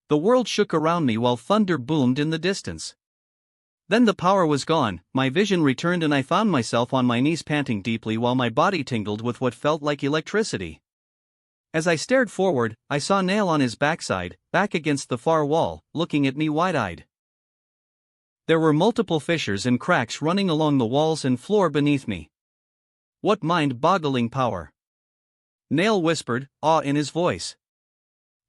The world shook around me while thunder boomed in the distance. Then the power was gone, my vision returned and I found myself on my knees panting deeply while my body tingled with what felt like electricity. As I stared forward, I saw Nail on his backside, back against the far wall, looking at me wide-eyed. There were multiple fissures and cracks running along the walls and floor beneath me. What mind-boggling power! Nail whispered, awe in his voice.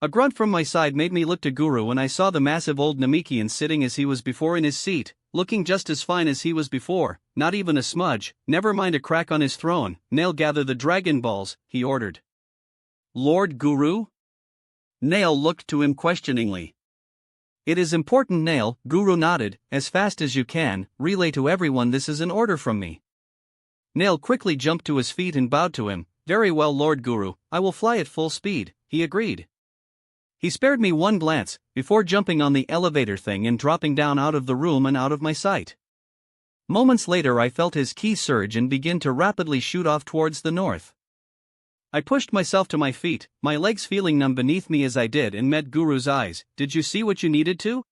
A grunt from my side made me look to Guru and I saw the massive old Namekian sitting as he was before in his seat, looking just as fine as he was before, not even a smudge, never mind a crack on his throne. Nail, gather the Dragon Balls, he ordered. Lord Guru? Nail looked to him questioningly. It is important, Nail, Guru nodded. As fast as you can, relay to everyone this is an order from me. Nail quickly jumped to his feet and bowed to him. Very well, Lord Guru, I will fly at full speed, he agreed. He spared me one glance, before jumping on the elevator thing and dropping down out of the room and out of my sight. Moments later I felt his ki surge and begin to rapidly shoot off towards the north. I pushed myself to my feet, my legs feeling numb beneath me as I did and met Guru's eyes. Did you see what you needed to?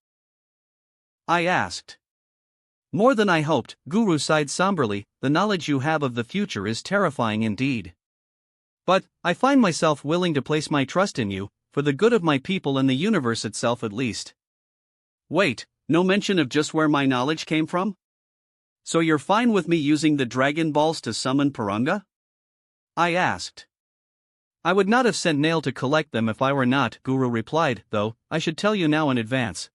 I asked. More than I hoped, Guru sighed somberly. The knowledge you have of the future is terrifying indeed. But, I find myself willing to place my trust in you, for the good of my people and the universe itself at least. Wait, no mention of just where my knowledge came from? So you're fine with me using the Dragon Balls to summon Puranga? I asked. I would not have sent Nail to collect them if I were not, Guru replied, though, I should tell you now in advance.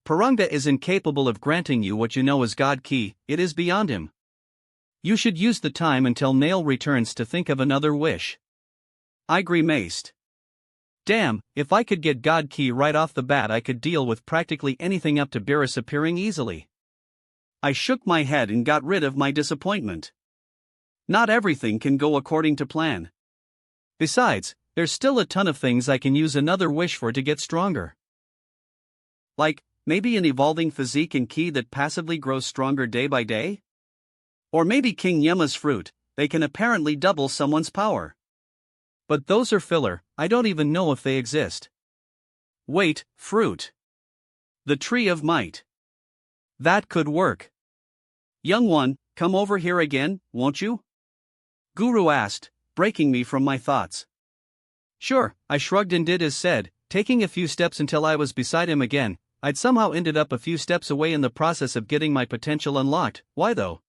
Puranga is incapable of granting you what you know as God Ki, it is beyond him. You should use the time until Nail returns to think of another wish. I grimaced. Damn, if I could get God Ki right off the bat I could deal with practically anything up to Beerus appearing easily. I shook my head and got rid of my disappointment. Not everything can go according to plan. Besides, there's still a ton of things I can use another wish for to get stronger. Like, maybe an evolving physique and ki that passively grows stronger day by day? Or maybe King Yema's fruit, they can apparently double someone's power. But those are filler, I don't even know if they exist. Wait, fruit. The tree of might. That could work. Young one, come over here again, won't you? Guru asked, breaking me from my thoughts. Sure, I shrugged and did as said, taking a few steps until I was beside him again. I'd somehow ended up a few steps away in the process of getting my potential unlocked. Why though?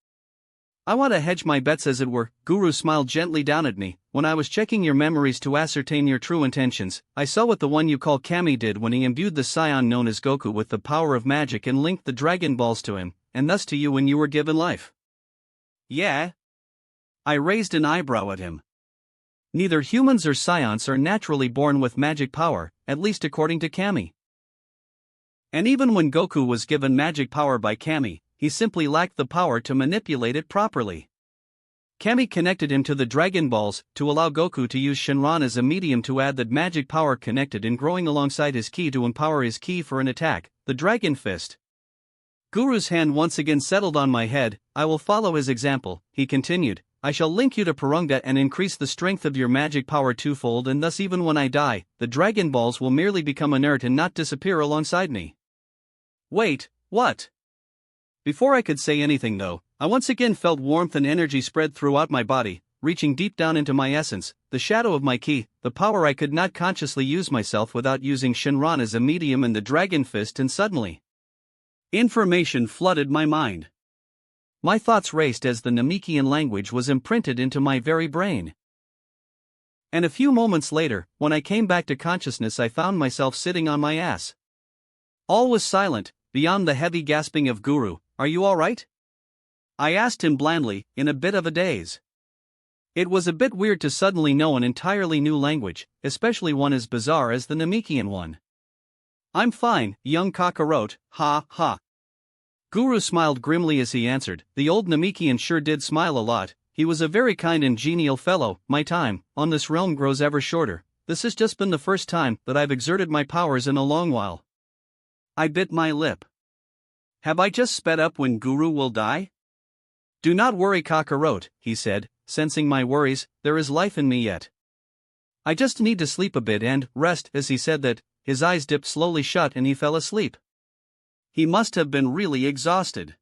I want to hedge my bets as it were. Guru smiled gently down at me. When I was checking your memories to ascertain your true intentions, I saw what the one you call Kami did when he imbued the scion known as Goku with the power of magic and linked the Dragon Balls to him, and thus to you when you were given life. Yeah? I raised an eyebrow at him. Neither humans or scions are naturally born with magic power, at least according to Kami. And even when Goku was given magic power by Kami, he simply lacked the power to manipulate it properly. Kami connected him to the Dragon Balls to allow Goku to use Shenron as a medium to add that magic power connected and growing alongside his ki to empower his ki for an attack, the Dragon Fist. Guru's hand once again settled on my head. I will follow his example, he continued. I shall link you to Purunga and increase the strength of your magic power twofold, and thus even when I die, the Dragon Balls will merely become inert and not disappear alongside me. Wait, what? Before I could say anything though, I once again felt warmth and energy spread throughout my body, reaching deep down into my essence, the shadow of my ki, the power I could not consciously use myself without using Shenron as a medium and the Dragon Fist, and suddenly information flooded my mind. My thoughts raced as the Namekian language was imprinted into my very brain. And a few moments later, when I came back to consciousness, I found myself sitting on my ass. All was silent, beyond the heavy gasping of Guru. Are you all right? I asked him blandly, in a bit of a daze. It was a bit weird to suddenly know an entirely new language, especially one as bizarre as the Namekian one. I'm fine, young Kakarot, ha ha. Guru smiled grimly as he answered. The old Namekian sure did smile a lot. He was a very kind and genial fellow. My time on this realm grows ever shorter. This has just been the first time that I've exerted my powers in a long while. I bit my lip. Have I just sped up when Guru will die? Do not worry, Kakarot, he said, sensing my worries. There is life in me yet. I just need to sleep a bit and rest. As he said that, his eyes dipped slowly shut and he fell asleep. He must have been really exhausted.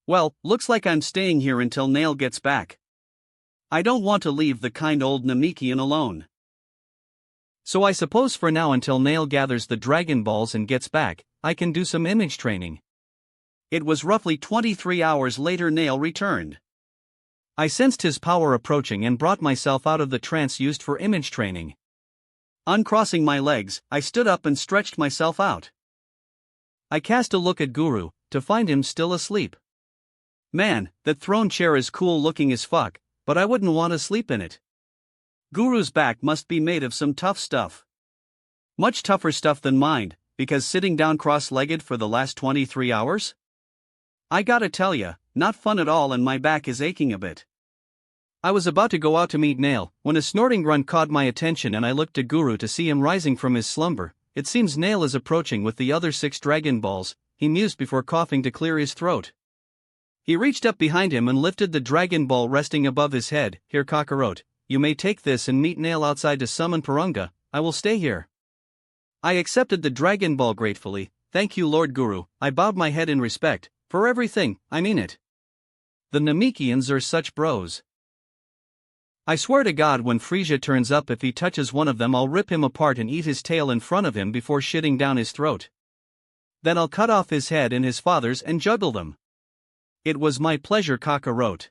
Well, looks like I'm staying here until Nail gets back. I don't want to leave the kind old Namekian alone. So I suppose for now, until Nail gathers the Dragon Balls and gets back, I can do some image training. It was roughly 23 hours later Nail returned. I sensed his power approaching and brought myself out of the trance used for image training. Uncrossing my legs, I stood up and stretched myself out. I cast a look at Guru, to find him still asleep. Man, that throne chair is cool looking as fuck, but I wouldn't want to sleep in it. Guru's back must be made of some tough stuff. Much tougher stuff than mine, because sitting down cross-legged for the last 23 hours? I gotta tell ya, not fun at all, and my back is aching a bit. I was about to go out to meet Nail, when a snorting grunt caught my attention and I looked at Guru to see him rising from his slumber. It seems Nail is approaching with the other 6 Dragon Balls, he mused before coughing to clear his throat. He reached up behind him and lifted the Dragon Ball resting above his head. Here, Kakarot, you may take this and meet Nail outside to summon Purunga. I will stay here. I accepted the Dragon Ball gratefully. Thank you, Lord Guru. I bowed my head in respect. For everything, I mean it. The Namekians are such bros. I swear to God, when Frisia turns up, if he touches one of them, I'll rip him apart and eat his tail in front of him before shitting down his throat. Then I'll cut off his head and his father's and juggle them. It was my pleasure, Kakarot.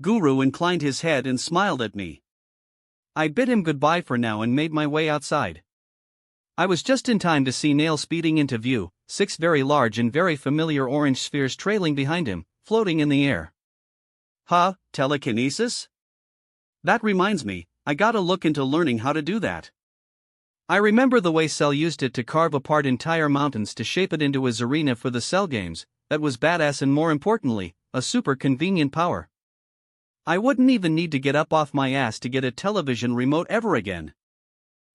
Guru inclined his head and smiled at me. I bid him goodbye for now and made my way outside. I was just in time to see Nail speeding into view, 6 very large and very familiar orange spheres trailing behind him, floating in the air. Huh, telekinesis? That reminds me, I gotta look into learning how to do that. I remember the way Cell used it to carve apart entire mountains to shape it into his arena for the Cell games. That was badass and, more importantly, a super convenient power. I wouldn't even need to get up off my ass to get a television remote ever again.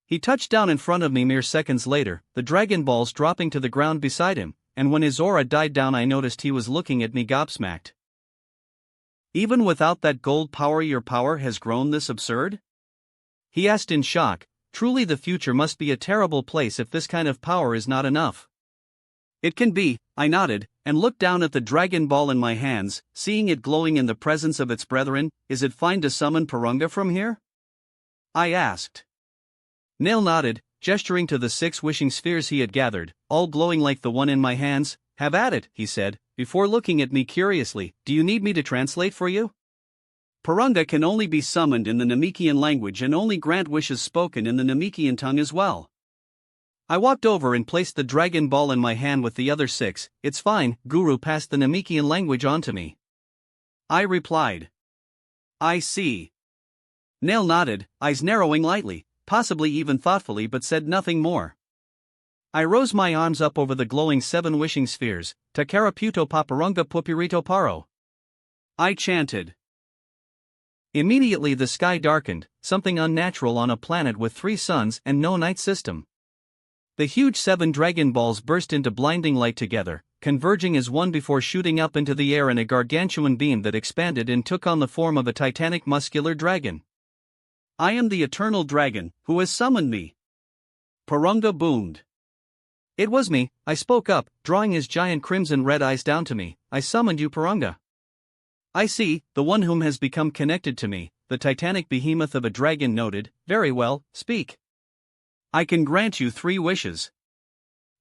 He touched down in front of me mere seconds later, the Dragon Balls dropping to the ground beside him, and when his aura died down I noticed he was looking at me gobsmacked. Even without that gold power, your power has grown this absurd? He asked in shock. Truly, the future must be a terrible place if this kind of power is not enough. It can be, I nodded, and looked down at the Dragon Ball in my hands, seeing it glowing in the presence of its brethren. Is it fine to summon Purunga from here? I asked. Nail nodded, gesturing to the 6 wishing spheres he had gathered, all glowing like the one in my hands. Have at it, he said, before looking at me curiously. Do you need me to translate for you? Purunga can only be summoned in the Namekian language and only grant wishes spoken in the Namekian tongue as well. I walked over and placed the Dragon Ball in my hand with the other 6. It's fine, Guru passed the Namekian language on to me. I replied. I see. Nail nodded, eyes narrowing lightly, possibly even thoughtfully, but said nothing more. I rose my arms up over the glowing 7 wishing spheres. Takara puto paparunga pupirito paro. I chanted. Immediately the sky darkened, something unnatural on a planet with 3 suns and no night system. The huge 7 Dragon Balls burst into blinding light together, converging as one before shooting up into the air in a gargantuan beam that expanded and took on the form of a titanic muscular dragon. I am the eternal dragon, who has summoned me. Purunga boomed. It was me, I spoke up, drawing his giant crimson red eyes down to me. I summoned you, Purunga. I see, the one whom has become connected to me, the titanic behemoth of a dragon noted. Very well, speak. I can grant you 3 wishes.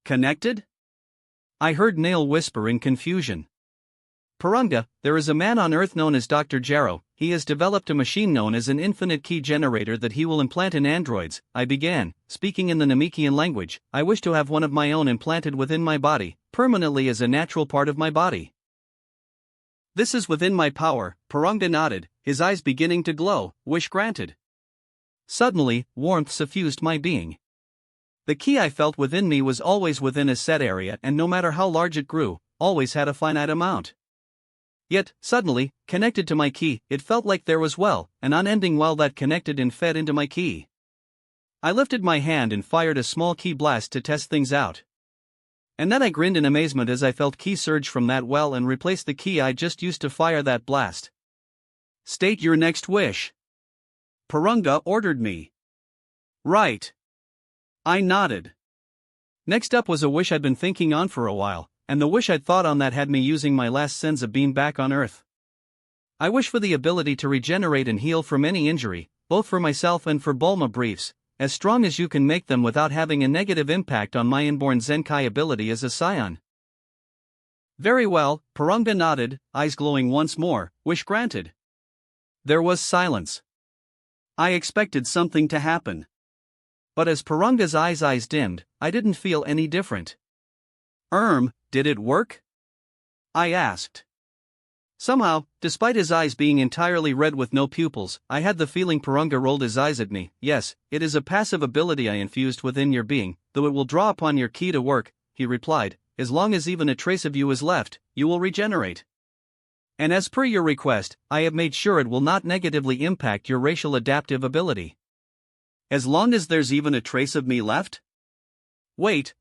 Connected? I heard Nail whisper in confusion. Purunga, there is a man on Earth known as Dr. Jarrow. He has developed a machine known as an infinite key generator that he will implant in androids. I began, speaking in the Namekian language. I wish to have one of my own implanted within my body, permanently as a natural part of my body. This is within my power. Purunga nodded, his eyes beginning to glow. Wish granted. Suddenly, warmth suffused my being. The key I felt within me was always within a set area, and no matter how large it grew, always had a finite amount. Yet, suddenly, connected to my key, it felt like there was an unending well that connected and fed into my key. I lifted my hand and fired a small key blast to test things out. And then I grinned in amazement as I felt key surge from that well and replaced the key I just used to fire that blast. State your next wish. Purunga ordered me. Right. I nodded. Next up was a wish I'd been thinking on for a while, and the wish I'd thought on that had me using my last senza beam back on Earth. I wish for the ability to regenerate and heal from any injury, both for myself and for Bulma briefs, as strong as you can make them without having a negative impact on my inborn Zenkai ability as a scion. Very well, Purunga nodded, eyes glowing once more. Wish granted. There was silence. I expected something to happen. But as Purunga's eyes dimmed, I didn't feel any different. Did it work? I asked. Somehow, despite his eyes being entirely red with no pupils, I had the feeling. Purunga rolled his eyes at me. Yes, it is a passive ability I infused within your being, though it will draw upon your ki to work, he replied. As long as even a trace of you is left, you will regenerate. And as per your request, I have made sure it will not negatively impact your racial adaptive ability. As long as there's even a trace of me left? Wait.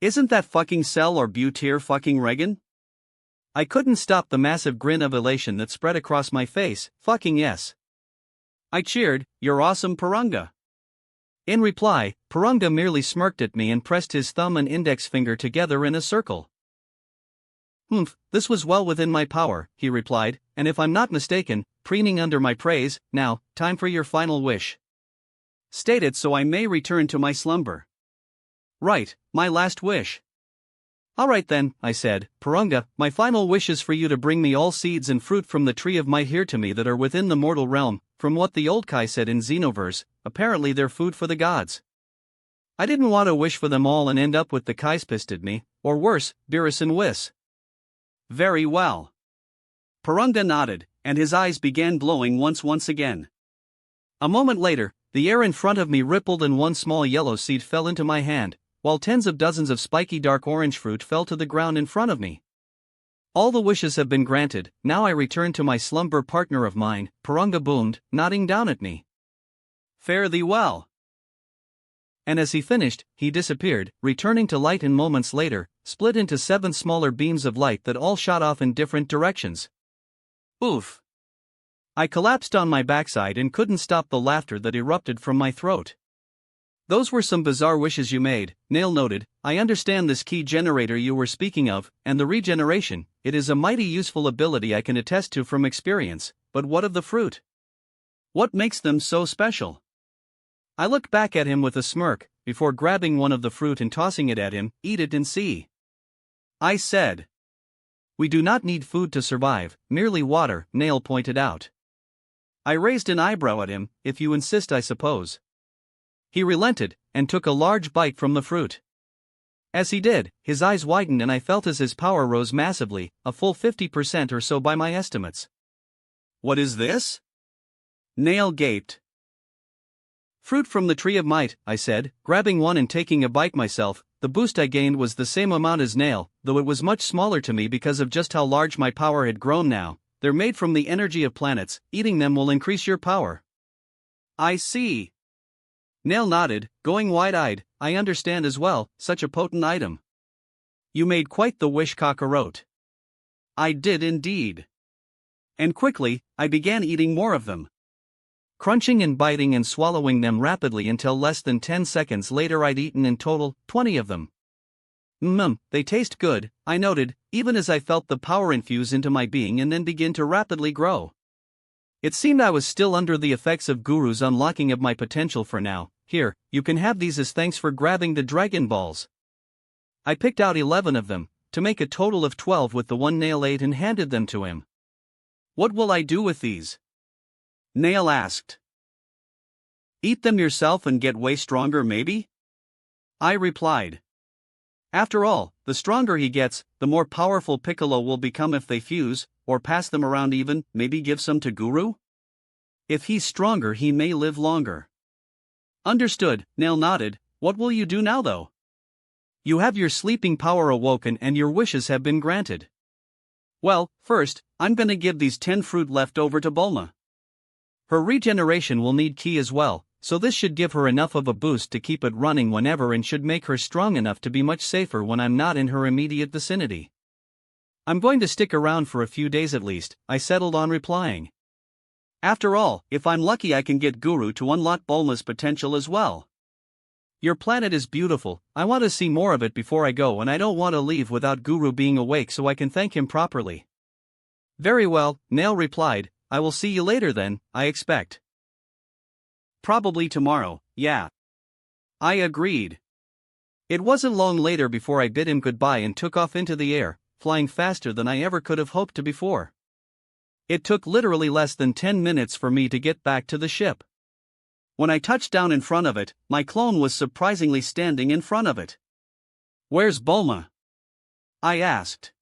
Isn't that fucking Cell or Butir fucking Regan? I couldn't stop the massive grin of elation that spread across my face. Fucking yes. I cheered, you're awesome, Purunga. In reply, Purunga merely smirked at me and pressed his thumb and index finger together in a circle. This was well within my power, he replied, and if I'm not mistaken, preening under my praise. Now, time for your final wish. State it so I may return to my slumber. Right, my last wish. Alright then, I said. Purunga, my final wish is for you to bring me all seeds and fruit from the tree of might here to me that are within the mortal realm. From what the old Kai said in Xenoverse, apparently they're food for the gods. I didn't want to wish for them all and end up with the Kais pissed at me, or worse, Beerus and Whis. Very well. Purunga nodded, and his eyes began glowing once again. A moment later, the air in front of me rippled and one small yellow seed fell into my hand, while tens of dozens of spiky dark orange fruit fell to the ground in front of me. All the wishes have been granted, now I return to my slumber partner of mine, Purunga boomed, nodding down at me. Fare thee well. And as he finished, he disappeared, returning to light and moments later, split into 7 smaller beams of light that all shot off in different directions. Oof. I collapsed on my backside and couldn't stop the laughter that erupted from my throat. Those were some bizarre wishes you made, Nail noted. I understand this key generator you were speaking of, and the regeneration. It is a mighty useful ability I can attest to from experience, but what of the fruit? What makes them so special? I looked back at him with a smirk, before grabbing one of the fruit and tossing it at him. Eat it and see. I said. We do not need food to survive, merely water, Nail pointed out. I raised an eyebrow at him. If you insist, I suppose. He relented, and took a large bite from the fruit. As he did, his eyes widened and I felt as his power rose massively, a full 50% or so by my estimates. What is this? Nail gaped. Fruit from the tree of might, I said, grabbing one and taking a bite myself. The boost I gained was the same amount as Nail, though it was much smaller to me because of just how large my power had grown now. They're made from the energy of planets. Eating them will increase your power. I see. Nail nodded, going wide-eyed. I understand as well, such a potent item. You made quite the wish, Kakarot. I did indeed. And quickly, I began eating more of them. Crunching and biting and swallowing them rapidly until less than 10 seconds later I'd eaten in total 20 of them. They taste good, I noted, even as I felt the power infuse into my being and then begin to rapidly grow. It seemed I was still under the effects of Guru's unlocking of my potential for now. Here, you can have these as thanks for grabbing the Dragon Balls. I picked out 11 of them, to make a total of 12 with the one Nail ate, and handed them to him. What will I do with these? Nail asked. Eat them yourself and get way stronger, maybe? I replied. After all, the stronger he gets, the more powerful Piccolo will become if they fuse, or pass them around even, maybe give some to Guru? If he's stronger he may live longer. Understood, Nail nodded. What will you do now though? You have your sleeping power awoken and your wishes have been granted. Well, first, I'm gonna give these 10 fruit left over to Bulma. Her regeneration will need ki as well, so this should give her enough of a boost to keep it running whenever and should make her strong enough to be much safer when I'm not in her immediate vicinity. I'm going to stick around for a few days at least, I settled on replying. After all, if I'm lucky I can get Guru to unlock Bulma's potential as well. Your planet is beautiful, I want to see more of it before I go and I don't want to leave without Guru being awake so I can thank him properly. Very well, Nail replied, I will see you later then, I expect. Probably tomorrow, yeah. I agreed. It wasn't long later before I bid him goodbye and took off into the air, flying faster than I ever could have hoped to before. It took literally less than 10 minutes for me to get back to the ship. When I touched down in front of it, my clone was surprisingly standing in front of it. Where's Bulma? I asked.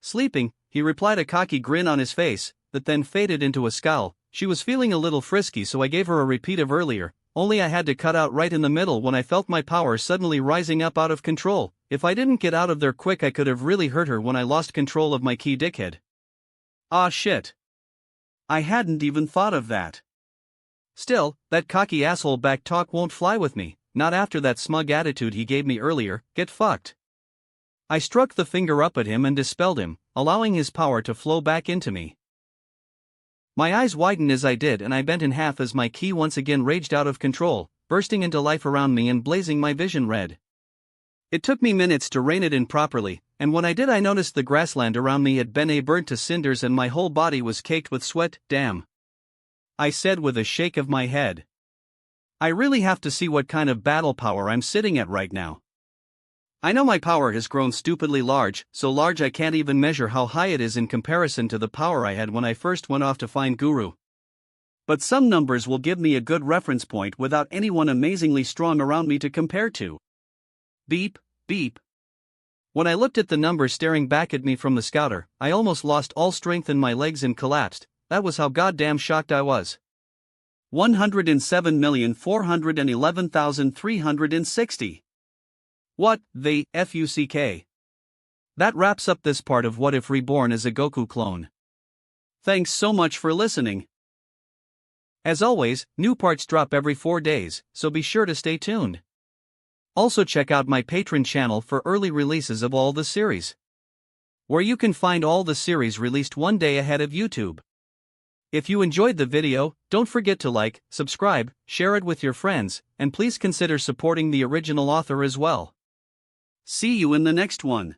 Sleeping, he replied, a cocky grin on his face, that then faded into a scowl. She was feeling a little frisky so I gave her a repeat of earlier, only I had to cut out right in the middle when I felt my power suddenly rising up out of control. If I didn't get out of there quick I could have really hurt her when I lost control of my key dickhead. Ah shit. I hadn't even thought of that. Still, that cocky asshole back talk won't fly with me, not after that smug attitude he gave me earlier. Get fucked. I struck the finger up at him and dispelled him, allowing his power to flow back into me. My eyes widened as I did and I bent in half as my ki once again raged out of control, bursting into life around me and blazing my vision red. It took me minutes to rein it in properly, and when I did I noticed the grassland around me had been burnt to cinders and my whole body was caked with sweat. Damn. I said with a shake of my head. I really have to see what kind of battle power I'm sitting at right now. I know my power has grown stupidly large, so large I can't even measure how high it is in comparison to the power I had when I first went off to find Guru. But some numbers will give me a good reference point without anyone amazingly strong around me to compare to. Beep, beep. When I looked at the numbers staring back at me from the scouter, I almost lost all strength in my legs and collapsed. That was how goddamn shocked I was. 107,411,360. What the fuck? That wraps up this part of What If Reborn as a Goku clone. Thanks so much for listening. As always, new parts drop every 4 days, so be sure to stay tuned. Also check out my Patreon channel for early releases of all the series. where you can find all the series released one day ahead of YouTube. If you enjoyed the video, don't forget to like, subscribe, share it with your friends, and please consider supporting the original author as well. See you in the next one.